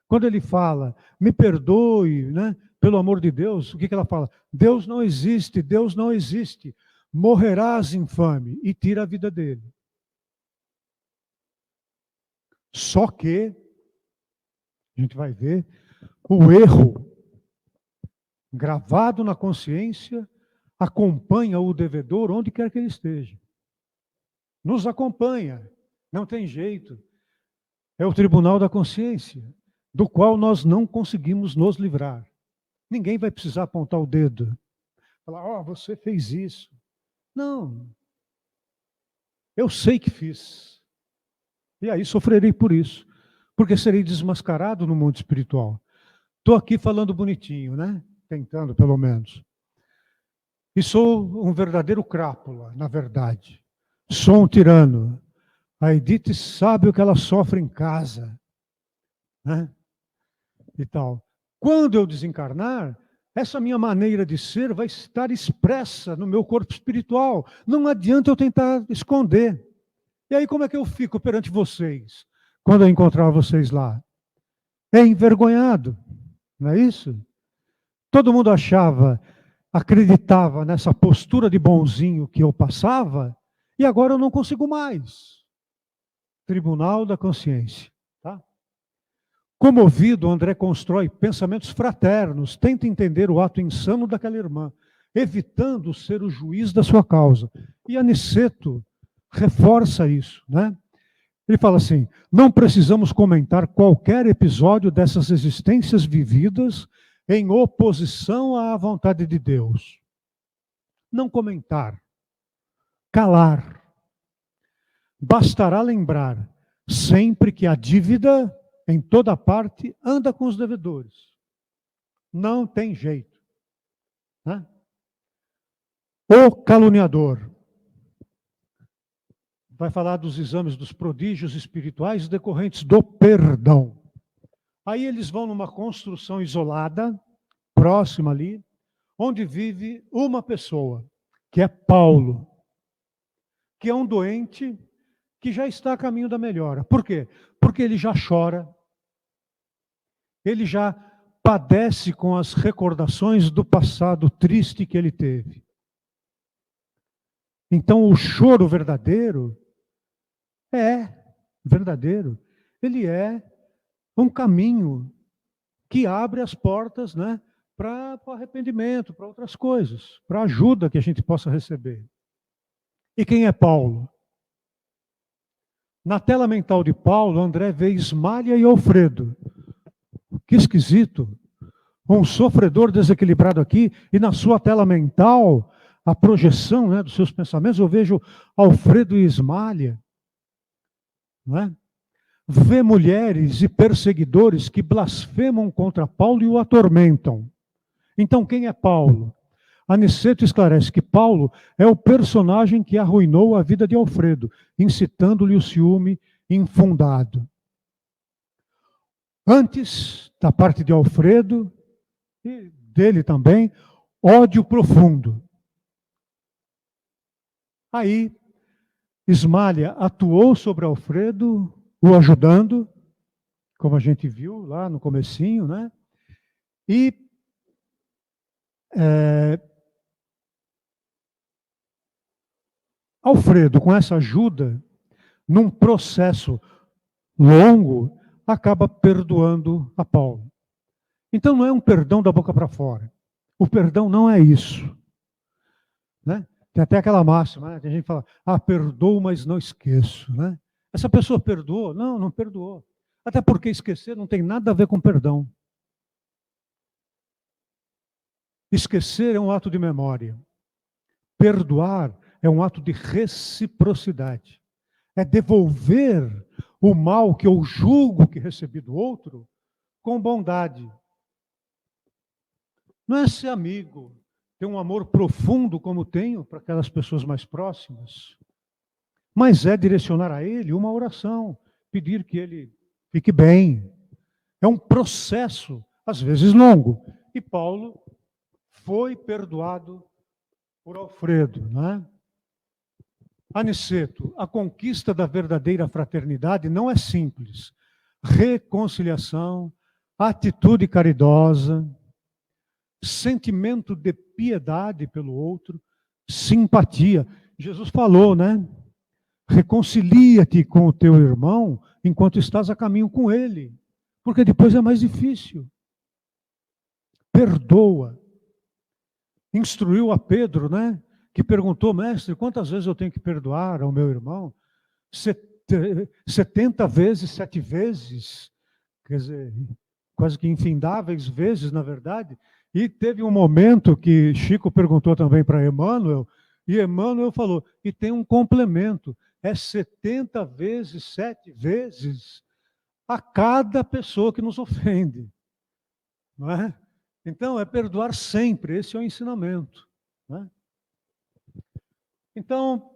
Quando ele fala, me perdoe, né? Pelo amor de Deus, o que ela fala? Deus não existe, Deus não existe. Morrerás infame, e tira a vida dele. Só que, a gente vai ver, o erro gravado na consciência acompanha o devedor onde quer que ele esteja. Nos acompanha, não tem jeito. É o tribunal da consciência, do qual nós não conseguimos nos livrar. Ninguém vai precisar apontar o dedo. Falar, você fez isso. Não. Eu sei que fiz. E aí sofrerei por isso. Porque serei desmascarado no mundo espiritual. Estou aqui falando bonitinho, né? Tentando, pelo menos. E sou um verdadeiro crápula, na verdade. Sou um tirano. A Edith sabe o que ela sofre em casa. Né? E tal. Quando eu desencarnar, essa minha maneira de ser vai estar expressa no meu corpo espiritual. Não adianta eu tentar esconder. E aí como é que eu fico perante vocês, quando eu encontrar vocês lá? é envergonhado, não é isso? Todo mundo acreditava nessa postura de bonzinho que eu passava, e agora eu não consigo mais. Tribunal da consciência. Tá? Comovido, André constrói pensamentos fraternos, tenta entender o ato insano daquela irmã, evitando ser o juiz da sua causa. E Aniceto reforça isso, né? Ele fala assim: não precisamos comentar qualquer episódio dessas existências vividas em oposição à vontade de Deus. Não comentar, calar. Bastará lembrar sempre que a dívida, em toda parte, anda com os devedores. Não tem jeito. Né? O caluniador vai falar dos exames dos prodígios espirituais decorrentes do perdão. Aí eles vão numa construção isolada, próxima ali, onde vive uma pessoa, que é Paulo, que é um doente que já está a caminho da melhora. Por quê? Porque ele já chora, ele já padece com as recordações do passado triste que ele teve. Então, o choro verdadeiro ele é um caminho que abre as portas, né, para o arrependimento, para outras coisas, para a ajuda que a gente possa receber. E quem é Paulo? Na tela mental de Paulo, André vê Ismália e Alfredo. Que esquisito. Um sofredor desequilibrado aqui, e na sua tela mental, a projeção, né, dos seus pensamentos, eu vejo Alfredo e Ismália. Não é? Vê mulheres e perseguidores que blasfemam contra Paulo e o atormentam. Então, quem é Paulo? Aniceto esclarece que Paulo é o personagem que arruinou a vida de Alfredo, incitando-lhe o ciúme infundado. Antes, da parte de Alfredo, e dele também, ódio profundo. Aí, Ismália atuou sobre Alfredo, o ajudando, como a gente viu lá no comecinho, né? E Alfredo, com essa ajuda, num processo longo, acaba perdoando a Paulo. Então não é um perdão da boca para fora. O perdão não é isso. Né? Tem até aquela máxima, né, que a gente fala, perdoo, mas não esqueço. Né? Essa pessoa perdoou? Não, não perdoou. Até porque esquecer não tem nada a ver com perdão. Esquecer é um ato de memória. Perdoar é um ato de reciprocidade. É devolver o mal que eu julgo que recebi do outro com bondade. Não é ser amigo, ter um amor profundo como tenho para aquelas pessoas mais próximas, mas é direcionar a ele uma oração, pedir que ele fique bem. É um processo, às vezes longo. E Paulo foi perdoado por Alfredo, né? Aniceto, a conquista da verdadeira fraternidade não é simples. Reconciliação, atitude caridosa, sentimento de piedade pelo outro, simpatia. Jesus falou, né? Reconcilia-te com o teu irmão enquanto estás a caminho com ele, porque depois é mais difícil. Perdoa. Instruiu a Pedro, né? Que perguntou, mestre, quantas vezes eu tenho que perdoar ao meu irmão? 70 vezes, 7 vezes, quer dizer, quase que infindáveis vezes, na verdade. E teve um momento que Chico perguntou também para Emmanuel, e Emmanuel falou, e tem um complemento, é 70 vezes, 7 vezes a cada pessoa que nos ofende. Não é? Então, é perdoar sempre, esse é o ensinamento. Né? Então,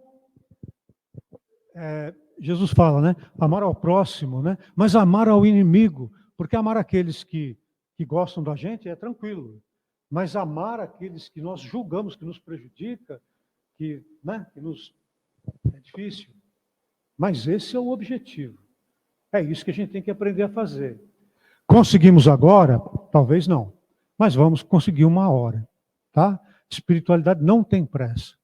Jesus fala, né? Amar ao próximo, né? Mas amar ao inimigo, porque amar aqueles que gostam da gente é tranquilo, mas amar aqueles que nós julgamos que nos prejudica, né? É difícil. Mas esse é o objetivo. É isso que a gente tem que aprender a fazer. Conseguimos agora? Talvez não. Mas vamos conseguir uma hora. Tá? Espiritualidade não tem pressa.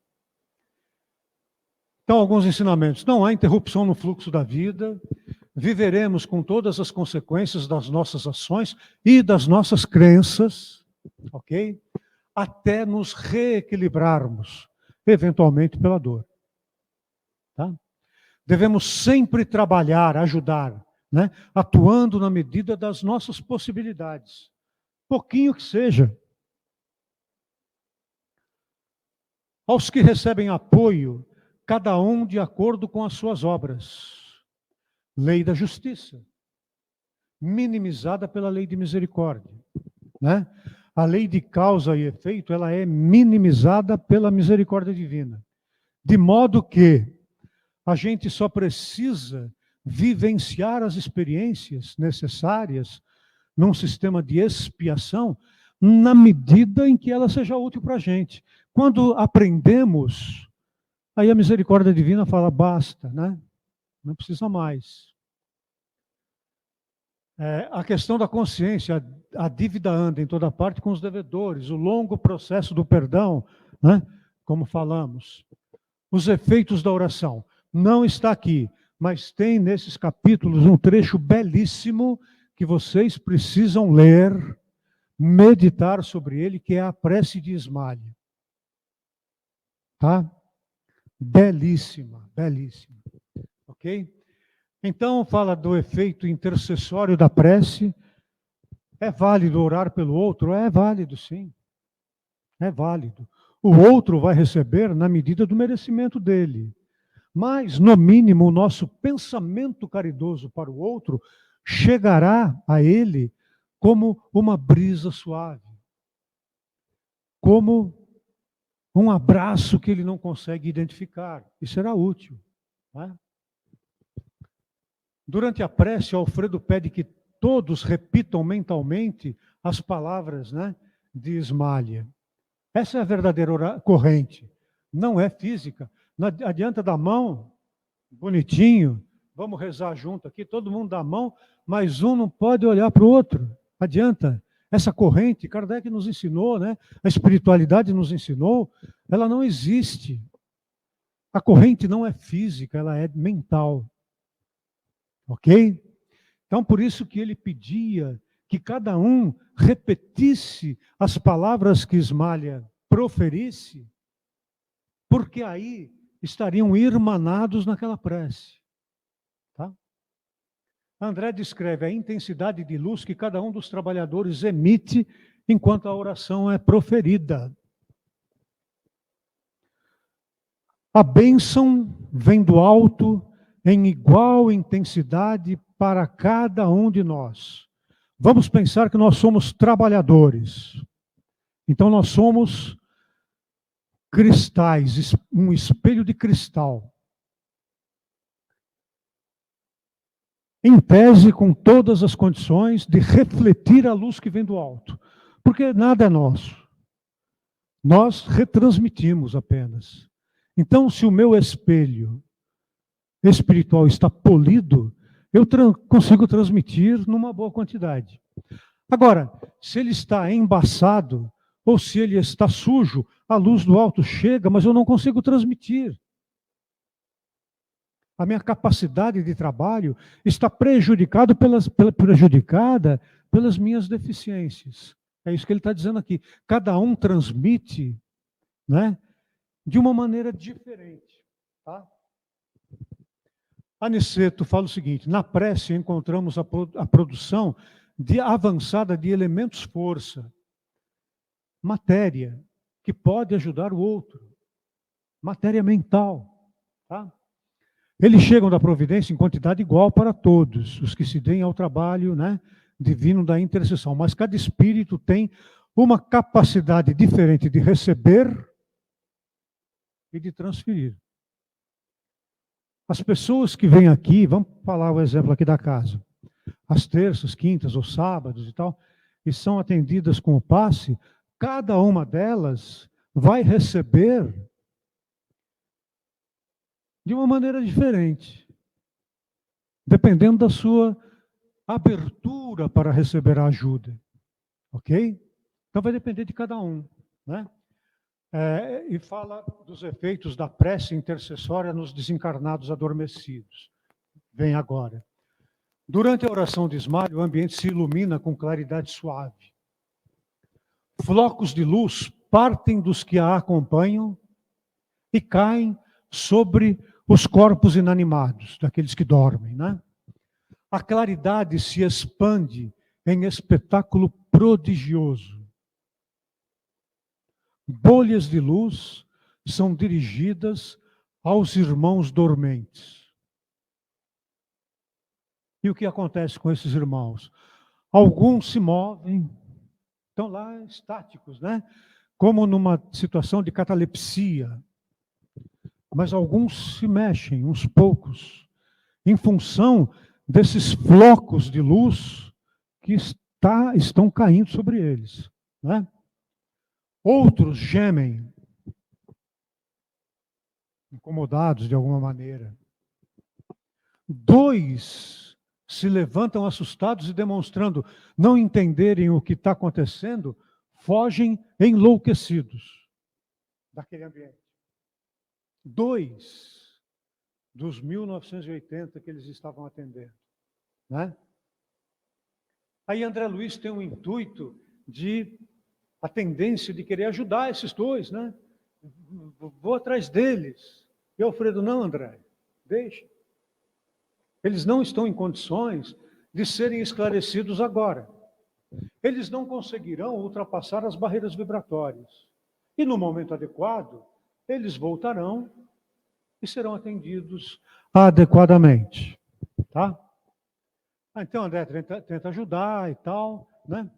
Então, alguns ensinamentos. Não há interrupção no fluxo da vida. Viveremos com todas as consequências das nossas ações e das nossas crenças, ok? Até nos reequilibrarmos, eventualmente pela dor. Tá? Devemos sempre trabalhar, ajudar, né? Atuando na medida das nossas possibilidades. Pouquinho que seja. Aos que recebem apoio, cada um de acordo com as suas obras. Lei da justiça, minimizada pela lei de misericórdia, né? A lei de causa e efeito, ela é minimizada pela misericórdia divina. De modo que a gente só precisa vivenciar as experiências necessárias num sistema de expiação na medida em que ela seja útil para a gente. Quando aprendemos, aí a misericórdia divina fala, basta, né? Não precisa mais. A questão da consciência, a dívida anda em toda parte com os devedores, o longo processo do perdão, né? Como falamos. Os efeitos da oração. Não está aqui, mas tem nesses capítulos um trecho belíssimo que vocês precisam ler, meditar sobre ele, que é a prece de Ismália. Tá? Belíssima, belíssima. Ok? Então, fala do efeito intercessório da prece. É válido orar pelo outro? É válido, sim. É válido. O outro vai receber na medida do merecimento dele. Mas, no mínimo, o nosso pensamento caridoso para o outro chegará a ele como uma brisa suave, como um abraço que ele não consegue identificar. E será útil. Né? Durante a prece, Alfredo pede que todos repitam mentalmente as palavras, né, de Ismália. Essa é a verdadeira corrente. Não é física. Não adianta dar mão, bonitinho, vamos rezar junto aqui, todo mundo dá a mão, mas um não pode olhar para o outro. Adianta. Essa corrente, Kardec nos ensinou, né? A espiritualidade nos ensinou, ela não existe. A corrente não é física, ela é mental. Ok? Então, por isso que ele pedia que cada um repetisse as palavras que Ismália proferisse, porque aí estariam irmanados naquela prece. Tá? André descreve a intensidade de luz que cada um dos trabalhadores emite enquanto a oração é proferida. A bênção vem do alto em igual intensidade para cada um de nós. Vamos pensar que nós somos trabalhadores. Então nós somos cristais, um espelho de cristal. Em tese, com todas as condições de refletir a luz que vem do alto. Porque nada é nosso. Nós retransmitimos apenas. Então, se o meu espelho espiritual está polido, eu consigo transmitir numa boa quantidade. Agora, se ele está embaçado, ou se ele está sujo, a luz do alto chega, mas eu não consigo transmitir. A minha capacidade de trabalho está prejudicada pelas minhas deficiências. É isso que ele está dizendo aqui. Cada um transmite, né, de uma maneira diferente. Tá? Aniceto fala o seguinte, na prece encontramos a produção avançada de elementos força, matéria, que pode ajudar o outro, matéria mental. Tá? Eles chegam da providência em quantidade igual para todos, os que se deem ao trabalho, né, divino da intercessão, mas cada espírito tem uma capacidade diferente de receber e de transferir. As pessoas que vêm aqui, vamos falar o exemplo aqui da casa, às terças, quintas ou sábados e tal, e são atendidas com o passe, cada uma delas vai receber de uma maneira diferente, dependendo da sua abertura para receber a ajuda. Ok? Então vai depender de cada um, né? E fala dos efeitos da prece intercessória nos desencarnados adormecidos. Vem agora. Durante a oração de Ismário, o ambiente se ilumina com claridade suave. Flocos de luz partem dos que a acompanham e caem sobre os corpos inanimados, daqueles que dormem, né? A claridade se expande em espetáculo prodigioso. Bolhas de luz são dirigidas aos irmãos dormentes. E o que acontece com esses irmãos? Alguns se movem, estão lá estáticos, né? Como numa situação de catalepsia. Mas alguns se mexem, uns poucos, em função desses flocos de luz que estão caindo sobre eles, né? Outros gemem, incomodados de alguma maneira. 2 se levantam assustados e demonstrando não entenderem o que está acontecendo, fogem enlouquecidos daquele ambiente. 2 dos 1980 que eles estavam atendendo, né? Aí André Luiz tem um intuito a tendência de querer ajudar esses 2, né? Vou atrás deles. E Alfredo, não, André, deixa. Eles não estão em condições de serem esclarecidos agora. Eles não conseguirão ultrapassar as barreiras vibratórias. E no momento adequado, eles voltarão e serão atendidos adequadamente. Tá? Então, André tenta ajudar e tal, né?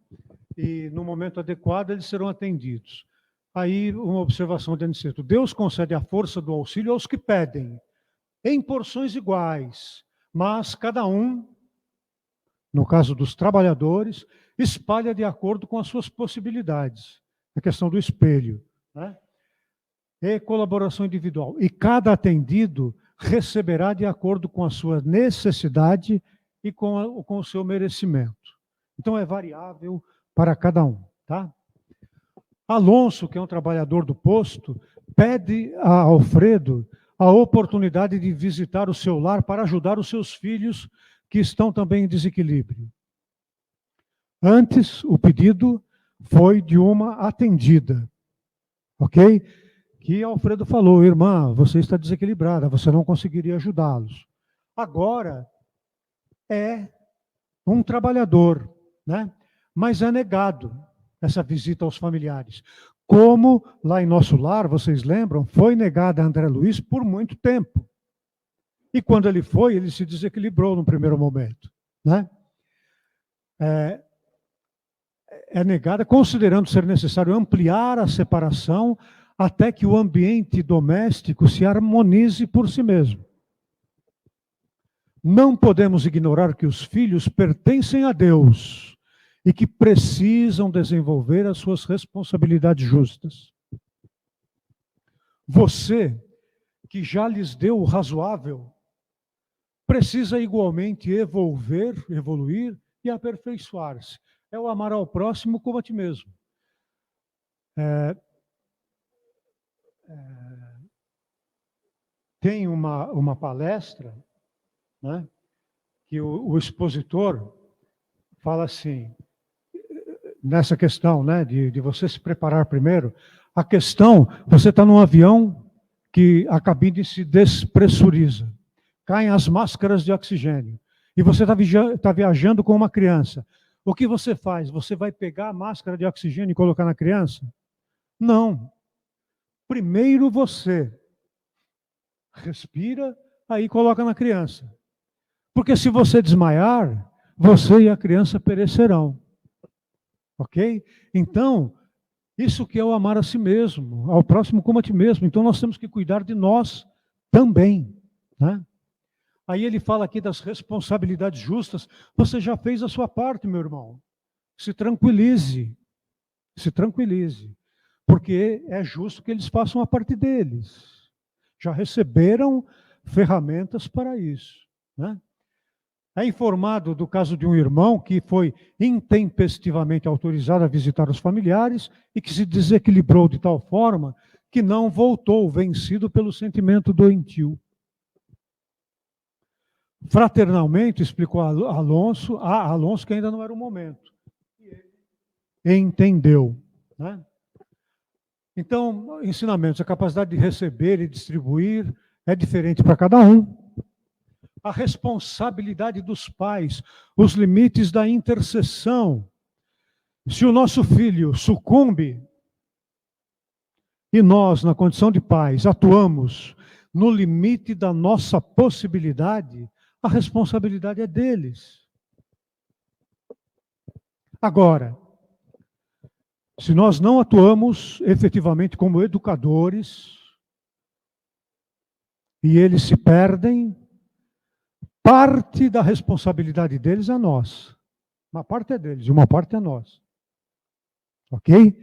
E no momento adequado eles serão atendidos. Aí, uma observação de Aniceto. Deus concede a força do auxílio aos que pedem, em porções iguais, mas cada um, no caso dos trabalhadores, espalha de acordo com as suas possibilidades. A questão do espelho, né? E colaboração individual. E cada atendido receberá de acordo com a sua necessidade e com o seu merecimento. Então, é variável para cada um, tá? Alonso, que é um trabalhador do posto, pede a Alfredo a oportunidade de visitar o seu lar para ajudar os seus filhos que estão também em desequilíbrio. Antes, o pedido foi de uma atendida, ok? Que Alfredo falou, irmã, você está desequilibrada, você não conseguiria ajudá-los. Agora, é um trabalhador, né? Mas é negado essa visita aos familiares. Como lá em nosso lar, vocês lembram, foi negada a André Luiz por muito tempo. E quando ele foi, ele se desequilibrou no primeiro momento, né? É negada, considerando ser necessário ampliar a separação até que o ambiente doméstico se harmonize por si mesmo. Não podemos ignorar que os filhos pertencem a Deus e que precisam desenvolver as suas responsabilidades justas. Você, que já lhes deu o razoável, precisa igualmente evoluir e aperfeiçoar-se. É o amar ao próximo como a ti mesmo. Tem uma palestra, né, que o expositor fala assim, nessa questão, né, de você se preparar primeiro, a questão, você está num avião que a cabine se despressuriza, caem as máscaras de oxigênio, e você está viajando com uma criança. O que você faz? Você vai pegar a máscara de oxigênio e colocar na criança? Não. Primeiro você respira, aí coloca na criança. Porque se você desmaiar, você e a criança perecerão. Ok? Então, isso que é o amar a si mesmo, ao próximo como a ti mesmo. Então, nós temos que cuidar de nós também, né? Aí ele fala aqui das responsabilidades justas. Você já fez a sua parte, meu irmão. Se tranquilize. Se tranquilize. Porque é justo que eles façam a parte deles. Já receberam ferramentas para isso, né? é informado do caso de um irmão que foi intempestivamente autorizado a visitar os familiares e que se desequilibrou de tal forma que não voltou, vencido pelo sentimento doentio. Fraternalmente, explicou a Alonso que ainda não era o momento. E entendeu, né? Então, ensinamentos, a capacidade de receber e distribuir é diferente para cada um. A responsabilidade dos pais, os limites da intercessão. Se o nosso filho sucumbe e nós, na condição de pais, atuamos no limite da nossa possibilidade, a responsabilidade é deles. Agora, se nós não atuamos efetivamente como educadores e eles se perdem, parte da responsabilidade deles é nossa. Uma parte é deles e uma parte é nossa. Ok?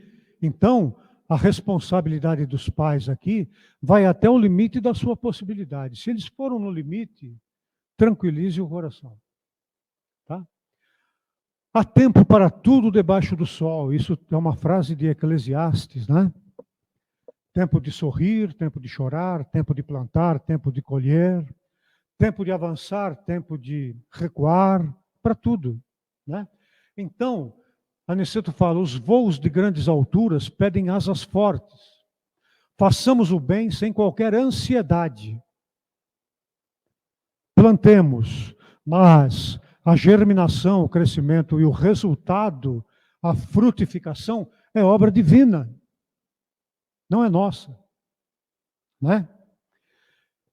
Então, a responsabilidade dos pais aqui vai até o limite da sua possibilidade. Se eles foram no limite, tranquilize o coração. Tá? Há tempo para tudo debaixo do sol. Isso é uma frase de Eclesiastes, né? Tempo de sorrir, tempo de chorar, tempo de plantar, tempo de colher, tempo de avançar, tempo de recuar, para tudo, né? Então, Aniceto fala, os voos de grandes alturas pedem asas fortes. Façamos o bem sem qualquer ansiedade. Plantemos, mas a germinação, o crescimento e o resultado, a frutificação, é obra divina. Não é nossa. Né?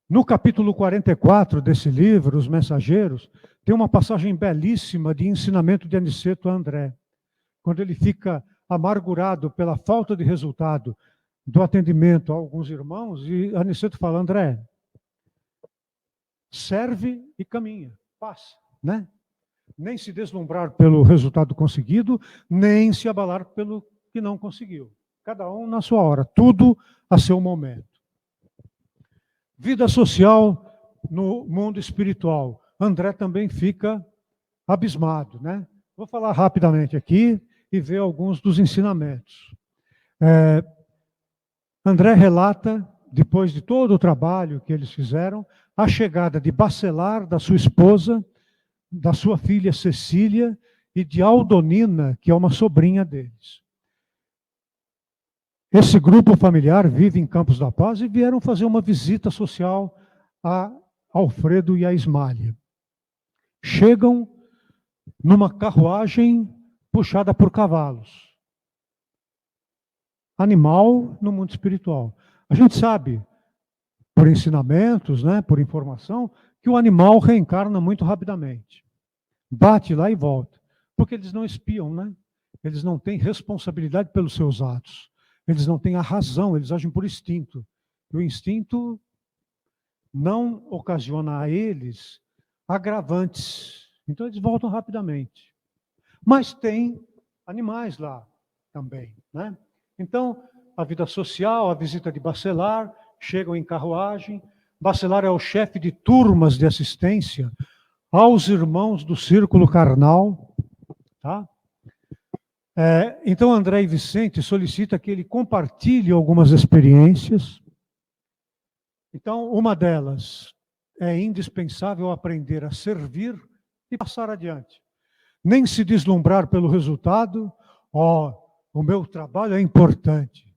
No capítulo 44 desse livro, Os Mensageiros, tem uma passagem belíssima de ensinamento de Aniceto a André. Quando ele fica amargurado pela falta de resultado do atendimento a alguns irmãos, e Aniceto fala, André, serve e caminha, passa, né? Nem se deslumbrar pelo resultado conseguido, nem se abalar pelo que não conseguiu. Cada um na sua hora, tudo a seu momento. Vida social no mundo espiritual. André também fica abismado, né? Vou falar rapidamente aqui e ver alguns dos ensinamentos. André relata, depois de todo o trabalho que eles fizeram, a chegada de Bacelar, da sua esposa, da sua filha Cecília e de Aldonina, que é uma sobrinha deles. Esse grupo familiar vive em Campos da Paz e vieram fazer uma visita social a Alfredo e a Ismália. Chegam numa carruagem puxada por cavalos. Animal no mundo espiritual. A gente sabe, por ensinamentos, né, por informação, que o animal reencarna muito rapidamente. Bate lá e volta. Porque eles não espiam, né? Eles não têm responsabilidade pelos seus atos. Eles não têm a razão, eles agem por instinto. E o instinto não ocasiona a eles agravantes. Então eles voltam rapidamente. Mas tem animais lá também, né? Então, a vida social, a visita de Bacelar, chegam em carruagem. Bacelar é o chefe de turmas de assistência aos irmãos do círculo carnal, tá? Então, André e Vicente solicita que ele compartilhe algumas experiências. Então, uma delas é indispensável aprender a servir e passar adiante. Nem se deslumbrar pelo resultado. O meu trabalho é importante.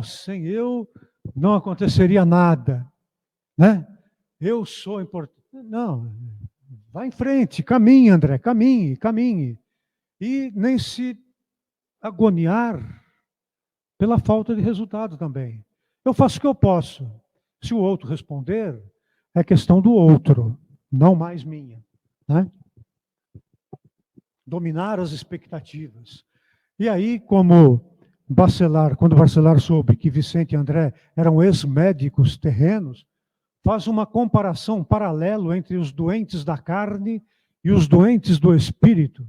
Sem eu não aconteceria nada, né? Eu sou importante. Não, vá em frente, caminhe, André, caminhe. E nem se agoniar pela falta de resultado também. Eu faço o que eu posso. Se o outro responder, é questão do outro, não mais minha, né? Dominar as expectativas. E aí, quando Bacelar soube que Vicente e André eram ex-médicos terrenos, faz uma comparação, um paralelo entre os doentes da carne e os doentes do espírito.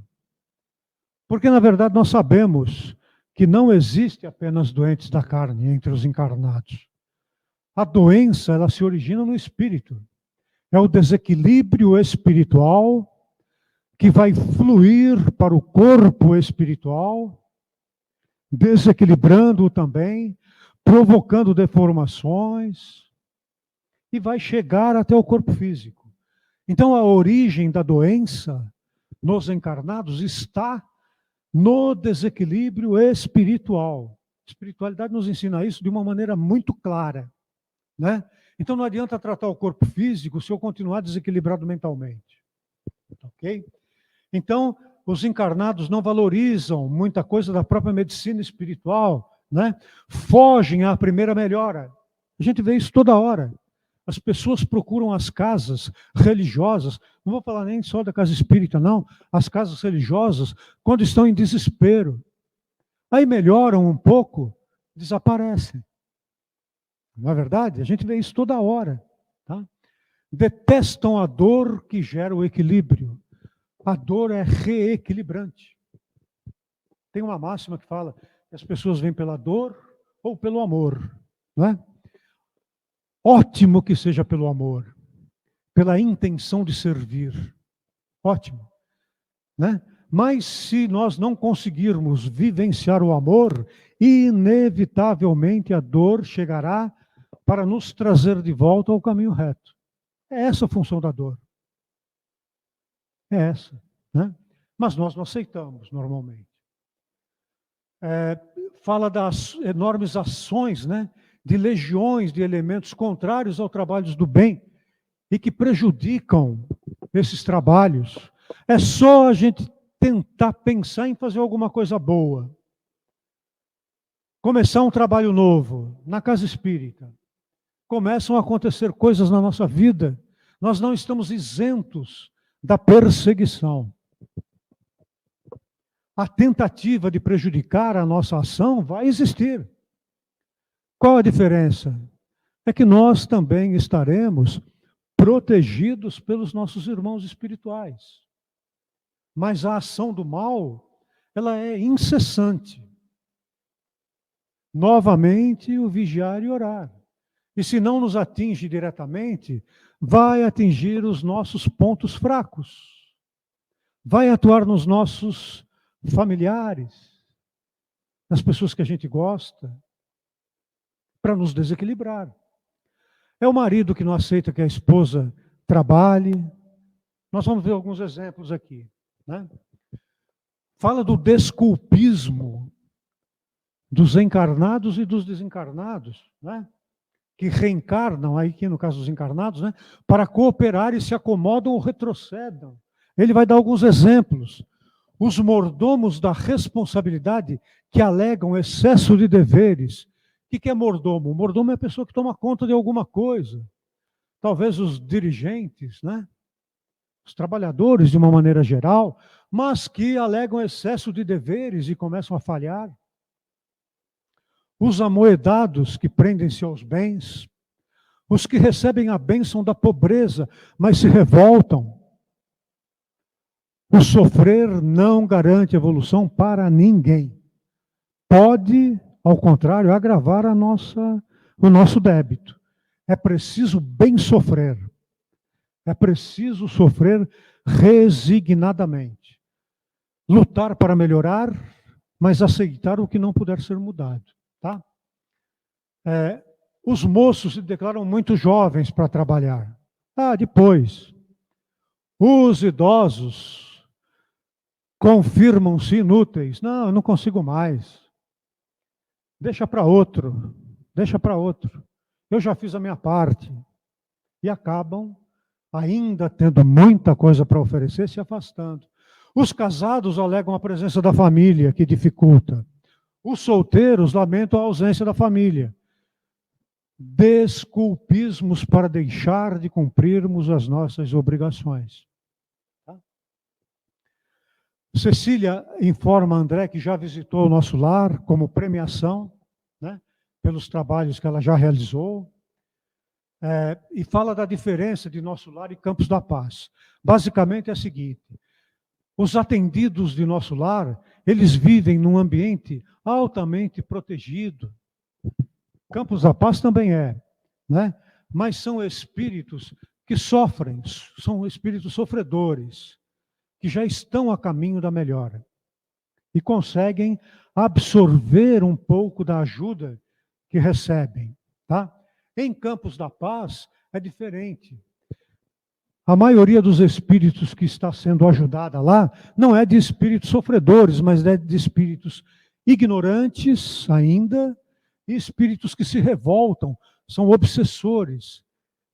Porque, na verdade, nós sabemos que não existe apenas doentes da carne entre os encarnados. A doença, ela se origina no espírito. É o desequilíbrio espiritual que vai fluir para o corpo espiritual, desequilibrando-o também, provocando deformações, e vai chegar até o corpo físico. Então, a origem da doença nos encarnados está no desequilíbrio espiritual. A espiritualidade nos ensina isso de uma maneira muito clara, né? Então, não adianta tratar o corpo físico se eu continuar desequilibrado mentalmente. Ok? Então, os encarnados não valorizam muita coisa da própria medicina espiritual, né? Fogem à primeira melhora. A gente vê isso toda hora. As pessoas procuram as casas religiosas, não vou falar nem só da casa espírita, não, as casas religiosas, quando estão em desespero. Aí melhoram um pouco, desaparecem. Não é verdade? A gente vê isso toda hora. Tá? Detestam a dor que gera o equilíbrio. A dor é reequilibrante. Tem uma máxima que fala que as pessoas vêm pela dor ou pelo amor, não é? Ótimo que seja pelo amor, pela intenção de servir. Ótimo, né? Mas se nós não conseguirmos vivenciar o amor, inevitavelmente a dor chegará para nos trazer de volta ao caminho reto. É essa a função da dor. É essa, né? Mas nós não aceitamos normalmente. Fala das enormes ações, né, de legiões de elementos contrários ao trabalho do bem e que prejudicam esses trabalhos. É só a gente tentar pensar em fazer alguma coisa boa. Começar um trabalho novo na casa espírita. Começam a acontecer coisas na nossa vida. Nós não estamos isentos da perseguição. A tentativa de prejudicar a nossa ação vai existir. Qual a diferença? É que nós também estaremos protegidos pelos nossos irmãos espirituais. Mas a ação do mal, ela é incessante. Novamente, o vigiar e orar. E se não nos atinge diretamente, vai atingir os nossos pontos fracos. Vai atuar nos nossos familiares, nas pessoas que a gente gosta, para nos desequilibrar. É o marido que não aceita que a esposa trabalhe. Nós vamos ver alguns exemplos aqui, né? Fala do desculpismo dos encarnados e dos desencarnados, né? Que reencarnam, aí que no caso dos encarnados, né? Para cooperar e se acomodam ou retrocedam. Ele vai dar alguns exemplos. Os mordomos da responsabilidade que alegam excesso de deveres. O que é mordomo? O mordomo é a pessoa que toma conta de alguma coisa. Talvez os dirigentes, né? Os trabalhadores de uma maneira geral, mas que alegam excesso de deveres e começam a falhar. Os amoedados que prendem-se aos bens. Os que recebem a bênção da pobreza, mas se revoltam. O sofrer não garante evolução para ninguém. Pode, ao contrário, agravar o nosso débito. É preciso bem sofrer. É preciso sofrer resignadamente. Lutar para melhorar, mas aceitar o que não puder ser mudado. Tá? Os moços se declaram muito jovens para trabalhar. Depois, os idosos confirmam-se inúteis. Não, eu não consigo mais. Deixa para outro. Deixa para outro. Eu já fiz a minha parte. E acabam, ainda tendo muita coisa para oferecer, se afastando. Os casados alegam a presença da família, que dificulta. Os solteiros lamentam a ausência da família. Desculpismos para deixar de cumprirmos as nossas obrigações. Cecília informa a André que já visitou o nosso lar como premiação, né, pelos trabalhos que ela já realizou. E fala da diferença de nosso lar e Campos da Paz. Basicamente é a seguinte: os atendidos de nosso lar, eles vivem num ambiente altamente protegido. Campos da Paz também né? Mas são espíritos que sofrem, são espíritos sofredores. que já estão a caminho da melhora e conseguem absorver um pouco da ajuda que recebem, tá? Em Campos da Paz é diferente. A maioria dos espíritos que está sendo ajudada lá não é de espíritos sofredores, mas é de espíritos ignorantes ainda e espíritos que se revoltam, são obsessores.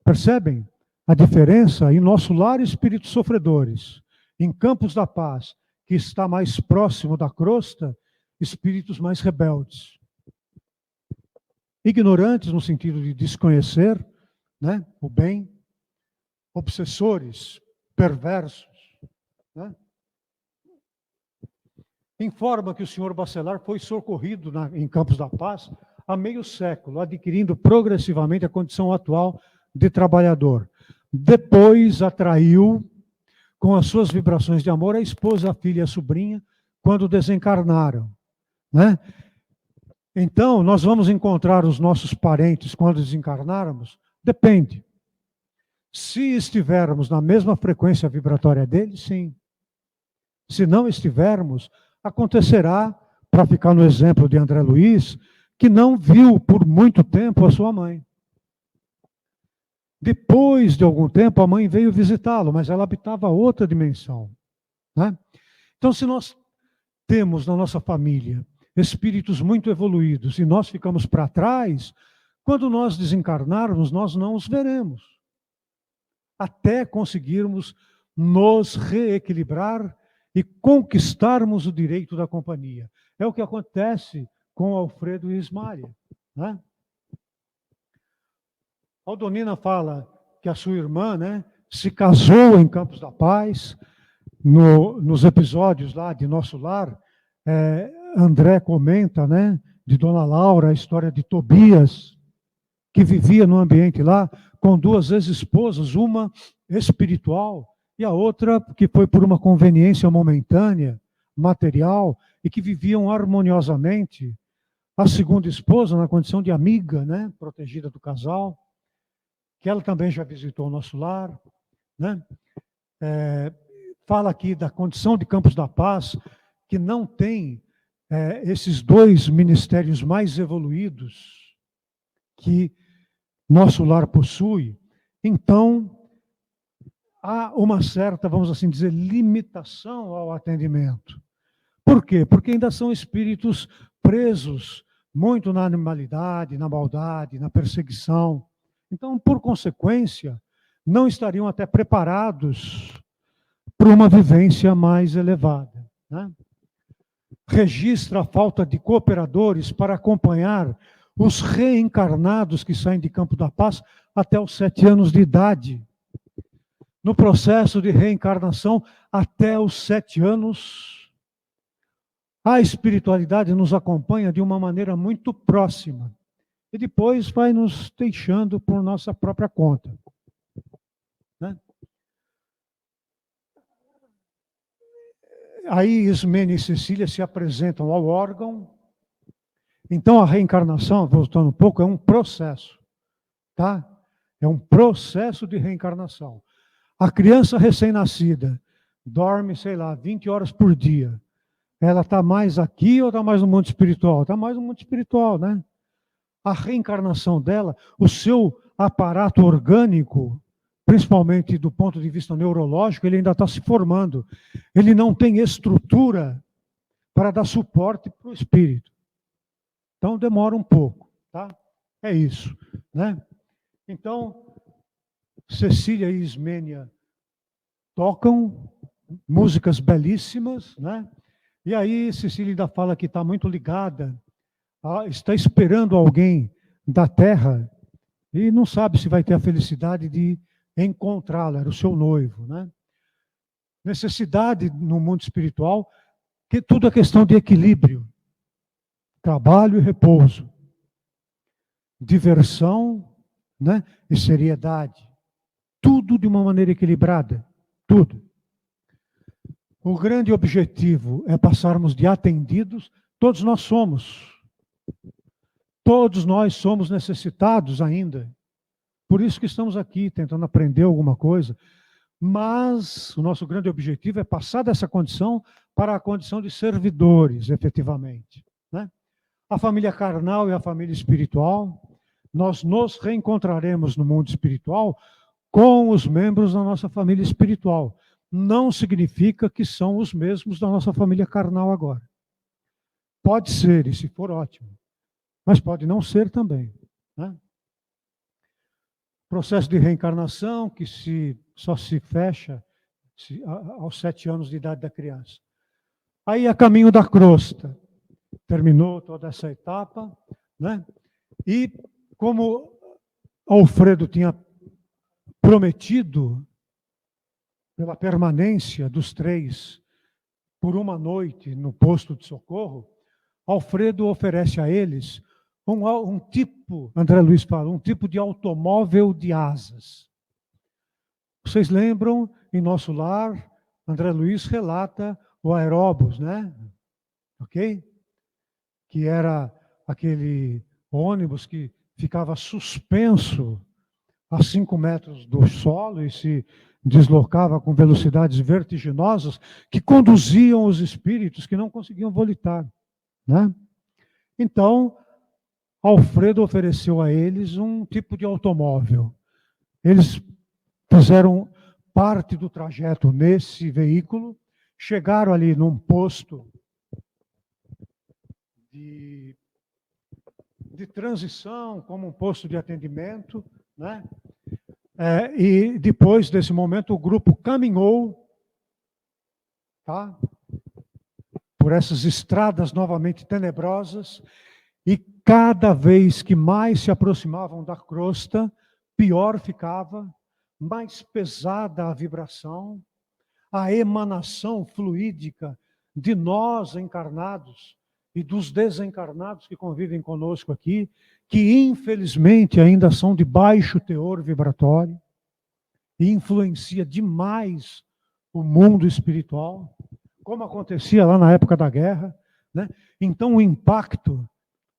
Percebem a diferença? Em nosso lar, espíritos sofredores. Em Campos da Paz, que está mais próximo da crosta, espíritos mais rebeldes. Ignorantes no sentido de desconhecer, né, o bem, obsessores, perversos. Né? Informa que o senhor Bacelar foi socorrido em Campos da Paz há meio século, adquirindo progressivamente a condição atual de trabalhador. Depois atraiu, com as suas vibrações de amor, a esposa, a filha e a sobrinha, quando desencarnaram. Né? Então, nós vamos encontrar os nossos parentes quando desencarnarmos? Depende. Se estivermos na mesma frequência vibratória deles, sim. Se não estivermos, acontecerá, para ficar no exemplo de André Luiz, que não viu por muito tempo a sua mãe. Depois de algum tempo, a mãe veio visitá-lo, mas ela habitava outra dimensão. Né? Então, se nós temos na nossa família espíritos muito evoluídos e nós ficamos para trás, quando nós desencarnarmos, nós não os veremos. Até conseguirmos nos reequilibrar e conquistarmos o direito da companhia. É o que acontece com Alfredo e Ismália. Né? Aldonina fala que a sua irmã, né, se casou em Campos da Paz. Nos episódios lá de Nosso Lar, André comenta, né, de Dona Laura, a história de Tobias, que vivia no ambiente lá com duas ex-esposas, uma espiritual e a outra que foi por uma conveniência momentânea, material, e que viviam harmoniosamente. A segunda esposa, na condição de amiga, né, protegida do casal, que ela também já visitou o Nosso Lar. Né? Fala aqui da condição de Campos da Paz, que não tem esses dois ministérios mais evoluídos que Nosso Lar possui. Então, há uma certa, vamos assim dizer, limitação ao atendimento. Por quê? Porque ainda são espíritos presos muito na animalidade, na maldade, na perseguição. Então, por consequência, não estariam até preparados para uma vivência mais elevada. Né? Registra a falta de cooperadores para acompanhar os reencarnados que saem de Campo da Paz até os 7 anos de idade. No processo de reencarnação, até os 7 anos, a espiritualidade nos acompanha de uma maneira muito próxima. E depois vai nos deixando por nossa própria conta. Né? Aí Ismênia e Cecília se apresentam ao órgão. Então a reencarnação, voltando um pouco, é um processo. Tá? É um processo de reencarnação. A criança recém-nascida dorme, sei lá, 20 horas por dia. Ela está mais aqui ou está mais no mundo espiritual? Está mais no mundo espiritual, né? A reencarnação dela, o seu aparato orgânico, principalmente do ponto de vista neurológico, ele ainda está se formando. Ele não tem estrutura para dar suporte para o espírito. Então, demora um pouco. Tá? É isso. Né? Então, Cecília e Ismênia tocam músicas belíssimas, né? E aí Cecília ainda fala que está muito ligada, está esperando alguém da Terra e não sabe se vai ter a felicidade de encontrá-la, era o seu noivo, né? Necessidade no mundo espiritual, que tudo é questão de equilíbrio, trabalho e repouso, diversão, né, e seriedade, tudo de uma maneira equilibrada, tudo. O grande objetivo é passarmos de atendidos, todos nós somos necessitados ainda. Por isso que estamos aqui, tentando aprender alguma coisa. Mas o nosso grande objetivo é passar dessa condição para a condição de servidores, efetivamente, né? A família carnal e a família espiritual, nós nos reencontraremos no mundo espiritual com os membros da nossa família espiritual. Não significa que são os mesmos da nossa família carnal agora. Pode ser, e se for ótimo, mas pode não ser também, né? Processo de reencarnação que só se fecha aos 7 anos de idade da criança. Aí a caminho da crosta. Terminou toda essa etapa, né? E como Alfredo tinha prometido pela permanência dos 3 por uma noite no posto de socorro, Alfredo oferece a eles um tipo, André Luiz fala, um tipo de automóvel de asas. Vocês lembram, em nosso lar, André Luiz relata o aeróbus, né? Ok? Que era aquele ônibus que ficava suspenso a 5 metros do solo e se deslocava com velocidades vertiginosas que conduziam os espíritos que não conseguiam volitar, né? Então, Alfredo ofereceu a eles um tipo de automóvel. Eles fizeram parte do trajeto nesse veículo, chegaram ali num posto de transição, como um posto de atendimento, né? E depois desse momento o grupo caminhou, tá? Por essas estradas novamente tenebrosas, e cada vez que mais se aproximavam da crosta, pior ficava, mais pesada a vibração, a emanação fluídica de nós encarnados e dos desencarnados que convivem conosco aqui, que infelizmente ainda são de baixo teor vibratório e influencia demais o mundo espiritual, como acontecia lá na época da guerra, né? Então o impacto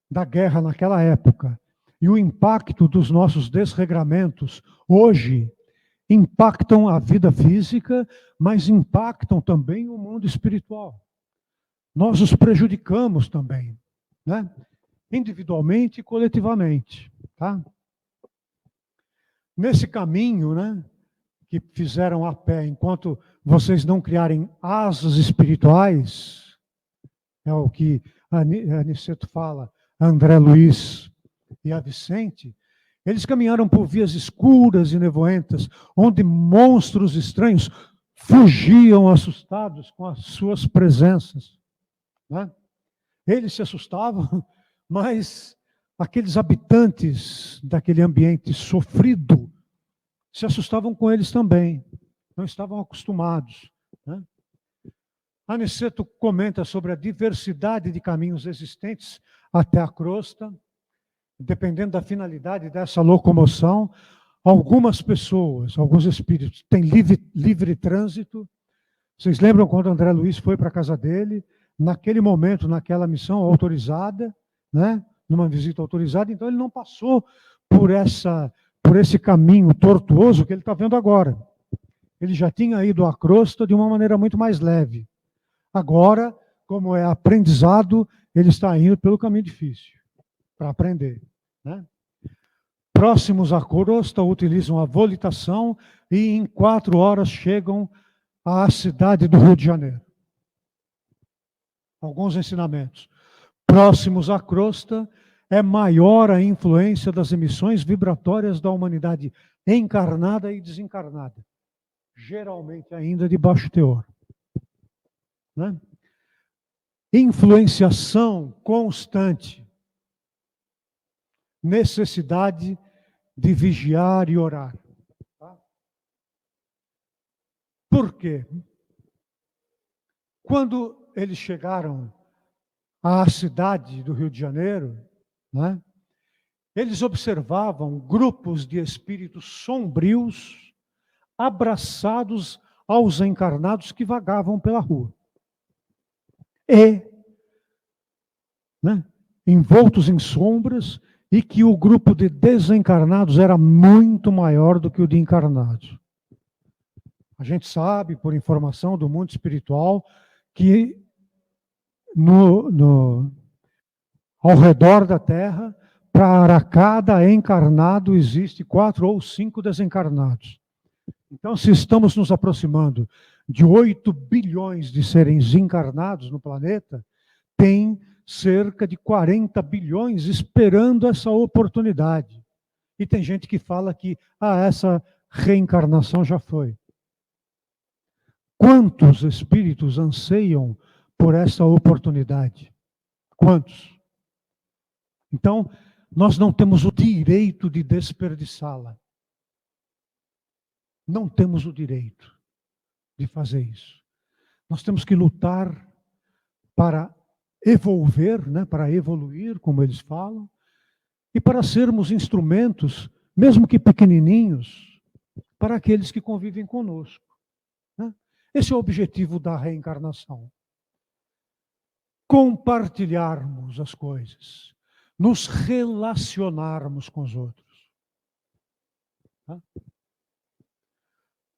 da guerra naquela época e o impacto dos nossos desregramentos hoje impactam a vida física, mas impactam também o mundo espiritual. Nós os prejudicamos também, né? Individualmente e coletivamente, tá? Nesse caminho, né, que fizeram a pé, enquanto vocês não criarem asas espirituais, é o que a Aniceto fala, a André Luiz e a Vicente, eles caminharam por vias escuras e nevoentas, onde monstros estranhos fugiam assustados com as suas presenças, né? Eles se assustavam, mas aqueles habitantes daquele ambiente sofrido se assustavam com eles também, não estavam acostumados, né? Aniceto comenta sobre a diversidade de caminhos existentes até a crosta, dependendo da finalidade dessa locomoção. Algumas pessoas, alguns espíritos, têm livre trânsito. Vocês lembram quando André Luiz foi para a casa dele, naquele momento, naquela missão autorizada, né? Numa visita autorizada, então ele não passou por esse caminho tortuoso que ele está vendo agora. Ele já tinha ido à crosta de uma maneira muito mais leve. Agora, como é aprendizado, ele está indo pelo caminho difícil, para aprender, né? Próximos à crosta utilizam a volitação e em 4 horas chegam à cidade do Rio de Janeiro. Alguns ensinamentos. Próximos à crosta, é maior a influência das emissões vibratórias da humanidade encarnada e desencarnada, geralmente ainda de baixo teor, né? Influenciação constante, necessidade de vigiar e orar. Tá? Por quê? Quando eles chegaram à cidade do Rio de Janeiro, né, eles observavam grupos de espíritos sombrios abraçados aos encarnados que vagavam pela rua. E, né, envoltos em sombras, e que o grupo de desencarnados era muito maior do que o de encarnados. A gente sabe, por informação do mundo espiritual, que ao redor da Terra, para cada encarnado, existe 4 ou 5 desencarnados. Então, se estamos nos aproximando de 8 bilhões de seres encarnados no planeta, tem cerca de 40 bilhões esperando essa oportunidade. E tem gente que fala que essa reencarnação já foi. Quantos espíritos anseiam por essa oportunidade? Quantos? Então, nós não temos o direito de desperdiçá-la. Não temos o direito de fazer isso. Nós temos que lutar para evolver, né, para evoluir, como eles falam, e para sermos instrumentos, mesmo que pequenininhos, para aqueles que convivem conosco. Né? Esse é o objetivo da reencarnação. Compartilharmos as coisas, nos relacionarmos com os outros. Tá?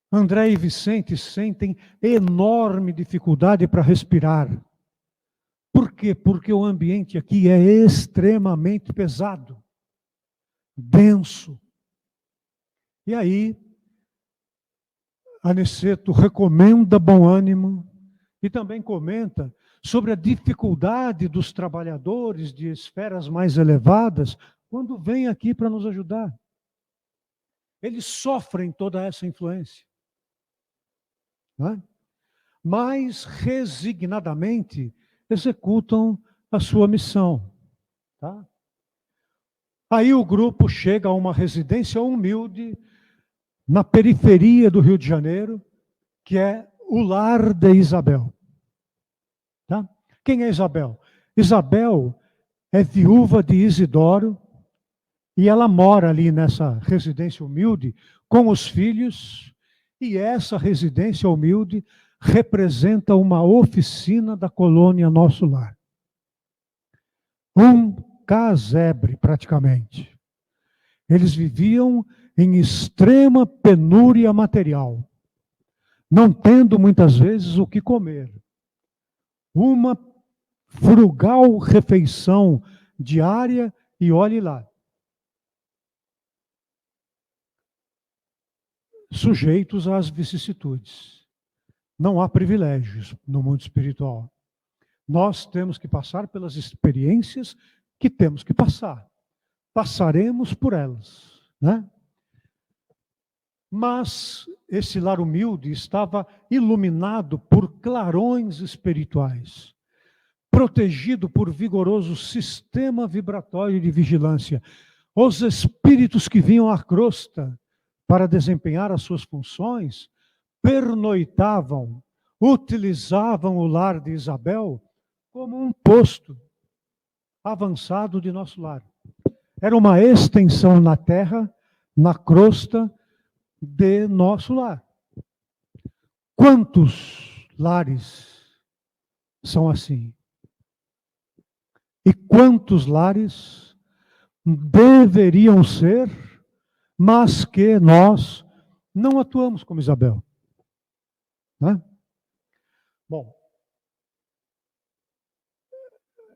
André e Vicente sentem enorme dificuldade para respirar. Por quê? Porque o ambiente aqui é extremamente pesado, denso. E aí, Aniceto recomenda bom ânimo e também comenta sobre a dificuldade dos trabalhadores de esferas mais elevadas quando vêm aqui para nos ajudar. Eles sofrem toda essa influência. Não é? Mas resignadamente executam a sua missão. Tá? Aí o grupo chega a uma residência humilde na periferia do Rio de Janeiro, que é o lar de Isabel. Tá? Quem é Isabel? Isabel é viúva de Isidoro e ela mora ali nessa residência humilde com os filhos, e essa residência humilde representa uma oficina da colônia Nosso Lar. Um casebre, praticamente. Eles viviam em extrema penúria material, não tendo muitas vezes o que comer. Uma frugal refeição diária e olhe lá. Sujeitos às vicissitudes. Não há privilégios no mundo espiritual. Nós temos que passar pelas experiências que temos que passar. Passaremos por elas, né? Mas esse lar humilde estava iluminado por clarões espirituais, protegido por vigoroso sistema vibratório de vigilância. Os espíritos que vinham à crosta para desempenhar as suas funções pernoitavam, utilizavam o lar de Isabel como um posto avançado de nosso lar. Era uma extensão na terra, na crosta de nosso lar. Quantos lares são assim? E quantos lares deveriam ser, mas que nós não atuamos como Isabel? Né? Bom,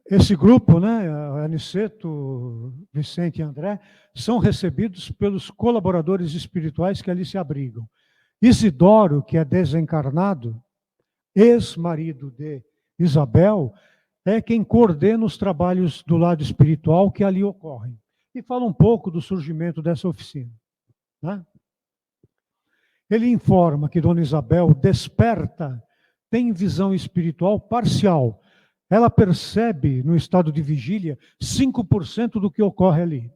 esse grupo, né, Aniceto, Vicente e André, são recebidos pelos colaboradores espirituais que ali se abrigam. Isidoro, que é desencarnado, ex-marido de Isabel, é quem coordena os trabalhos do lado espiritual que ali ocorrem. E fala um pouco do surgimento dessa oficina. Né? Ele informa que Dona Isabel desperta, tem visão espiritual parcial. Ela percebe, no estado de vigília, 5% do que ocorre ali.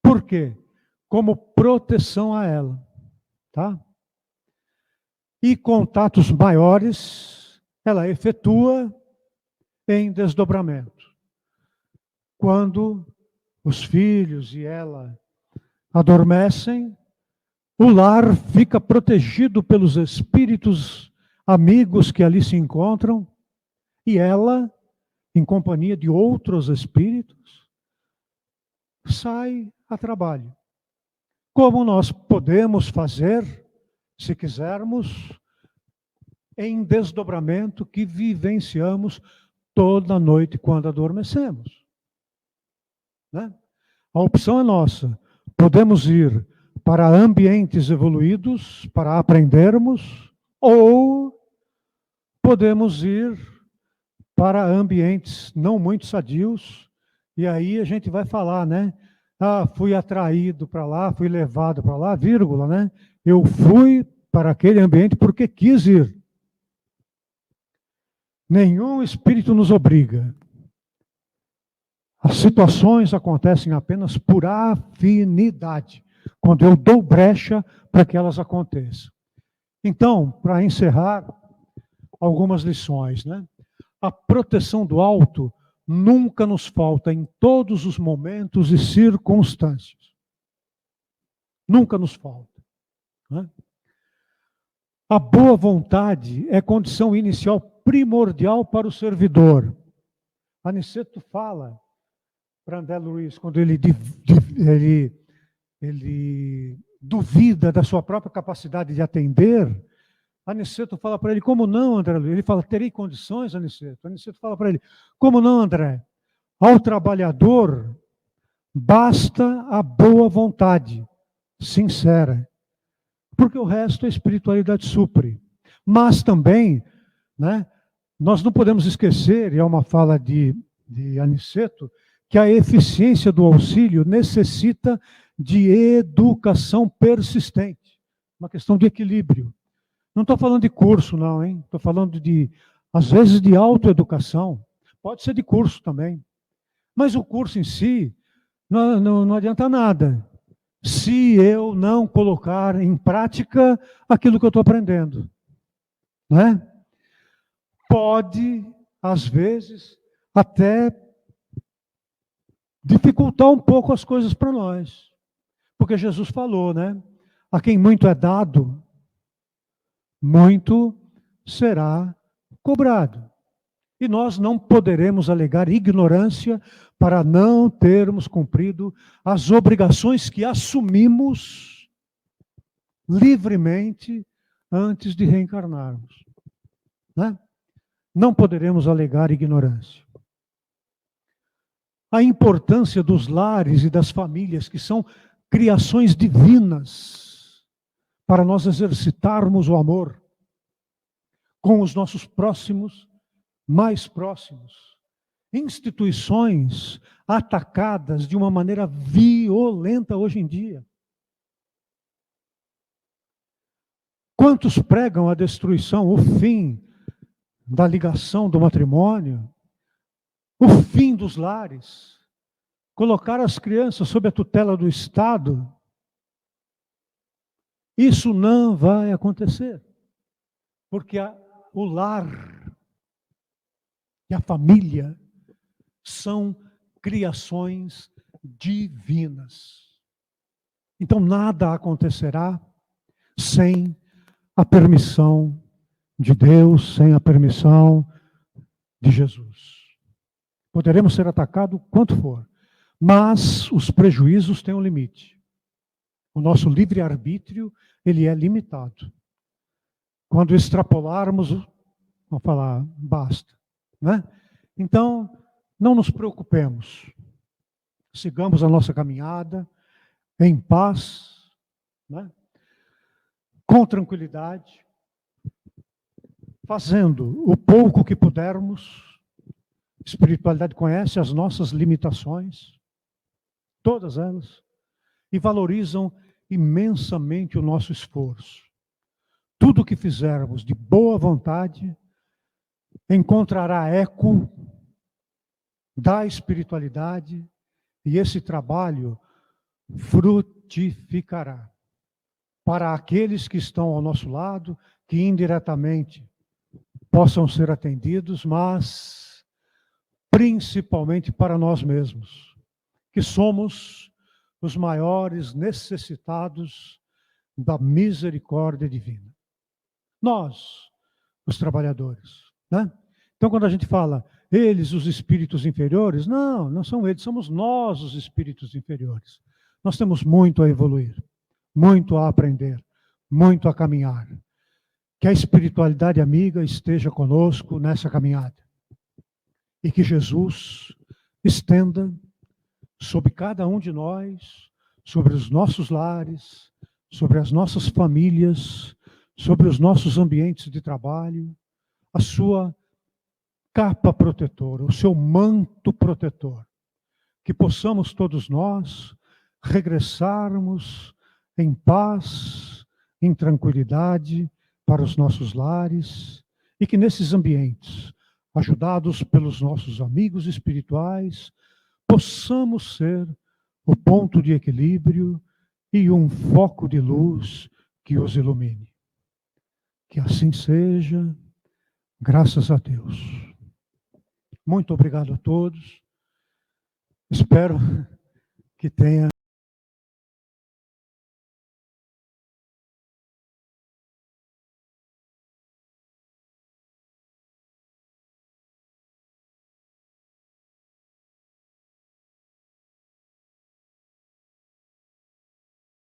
Por quê? Como proteção a ela. Tá? E contatos maiores, ela efetua em desdobramento. Quando os filhos e ela adormecem, o lar fica protegido pelos espíritos amigos que ali se encontram, e ela, em companhia de outros espíritos, sai a trabalho. Como nós podemos fazer se quisermos, em desdobramento que vivenciamos toda noite quando adormecemos. Né? A opção é nossa. Podemos ir para ambientes evoluídos, para aprendermos, ou podemos ir para ambientes não muito sadios, e aí a gente vai falar, né? Ah, fui atraído para lá, fui levado para lá, vírgula, né? Eu fui para aquele ambiente porque quis ir. Nenhum espírito nos obriga. As situações acontecem apenas por afinidade, quando eu dou brecha para que elas aconteçam. Então, para encerrar, algumas lições, né? A proteção do alto nunca nos falta em todos os momentos e circunstâncias. Nunca nos falta. Né? A boa vontade é condição inicial primordial para o servidor. Aniceto fala para André Luiz, quando ele duvida da sua própria capacidade de atender, Aniceto fala para ele, como não, André Luiz? Ele fala, terei condições, Aniceto? Aniceto fala para ele, como não, André? Ao trabalhador basta a boa vontade, sincera, porque o resto a espiritualidade supre. Mas também, né, nós não podemos esquecer, e é uma fala de Aniceto, que a eficiência do auxílio necessita de educação persistente, uma questão de equilíbrio. Não estou falando de curso, não, hein? Estou falando às vezes, de autoeducação. Pode ser de curso também. Mas o curso em si não adianta nada se eu não colocar em prática aquilo que eu estou aprendendo. Né? Pode, às vezes, até dificultar um pouco as coisas para nós. Porque Jesus falou, né? A quem muito é dado, muito será cobrado. E nós não poderemos alegar ignorância para não termos cumprido as obrigações que assumimos livremente antes de reencarnarmos. Né? Não poderemos alegar ignorância. A importância dos lares e das famílias, que são criações divinas, para nós exercitarmos o amor com os nossos próximos, mais próximos. Instituições atacadas de uma maneira violenta hoje em dia. Quantos pregam a destruição, o fim da ligação do matrimônio, o fim dos lares, colocar as crianças sob a tutela do Estado? Isso não vai acontecer, porque o lar e a família são criações divinas. Então nada acontecerá sem a permissão de Deus, sem a permissão de Jesus. Poderemos ser atacados quanto for, mas os prejuízos têm um limite. O nosso livre-arbítrio, ele é limitado. Quando extrapolarmos, vamos falar, basta. Né? Então, não nos preocupemos. Sigamos a nossa caminhada em paz, né? Com tranquilidade, fazendo o pouco que pudermos. A espiritualidade conhece as nossas limitações, todas elas, e valorizam imensamente o nosso esforço. Tudo o que fizermos de boa vontade encontrará eco da espiritualidade e esse trabalho frutificará para aqueles que estão ao nosso lado, que indiretamente possam ser atendidos, mas principalmente para nós mesmos, que somos os maiores necessitados da misericórdia divina. Nós, os trabalhadores. Né? Então, quando a gente fala, eles, os espíritos inferiores, não são eles, somos nós os espíritos inferiores. Nós temos muito a evoluir, muito a aprender, muito a caminhar. Que a espiritualidade amiga esteja conosco nessa caminhada. E que Jesus estenda sobre cada um de nós, sobre os nossos lares, sobre as nossas famílias, sobre os nossos ambientes de trabalho, a sua capa protetora, o seu manto protetor. Que possamos todos nós regressarmos em paz, em tranquilidade para os nossos lares, e que nesses ambientes, ajudados pelos nossos amigos espirituais, possamos ser o ponto de equilíbrio e um foco de luz que os ilumine. Que assim seja, graças a Deus. Muito obrigado a todos. Espero que tenha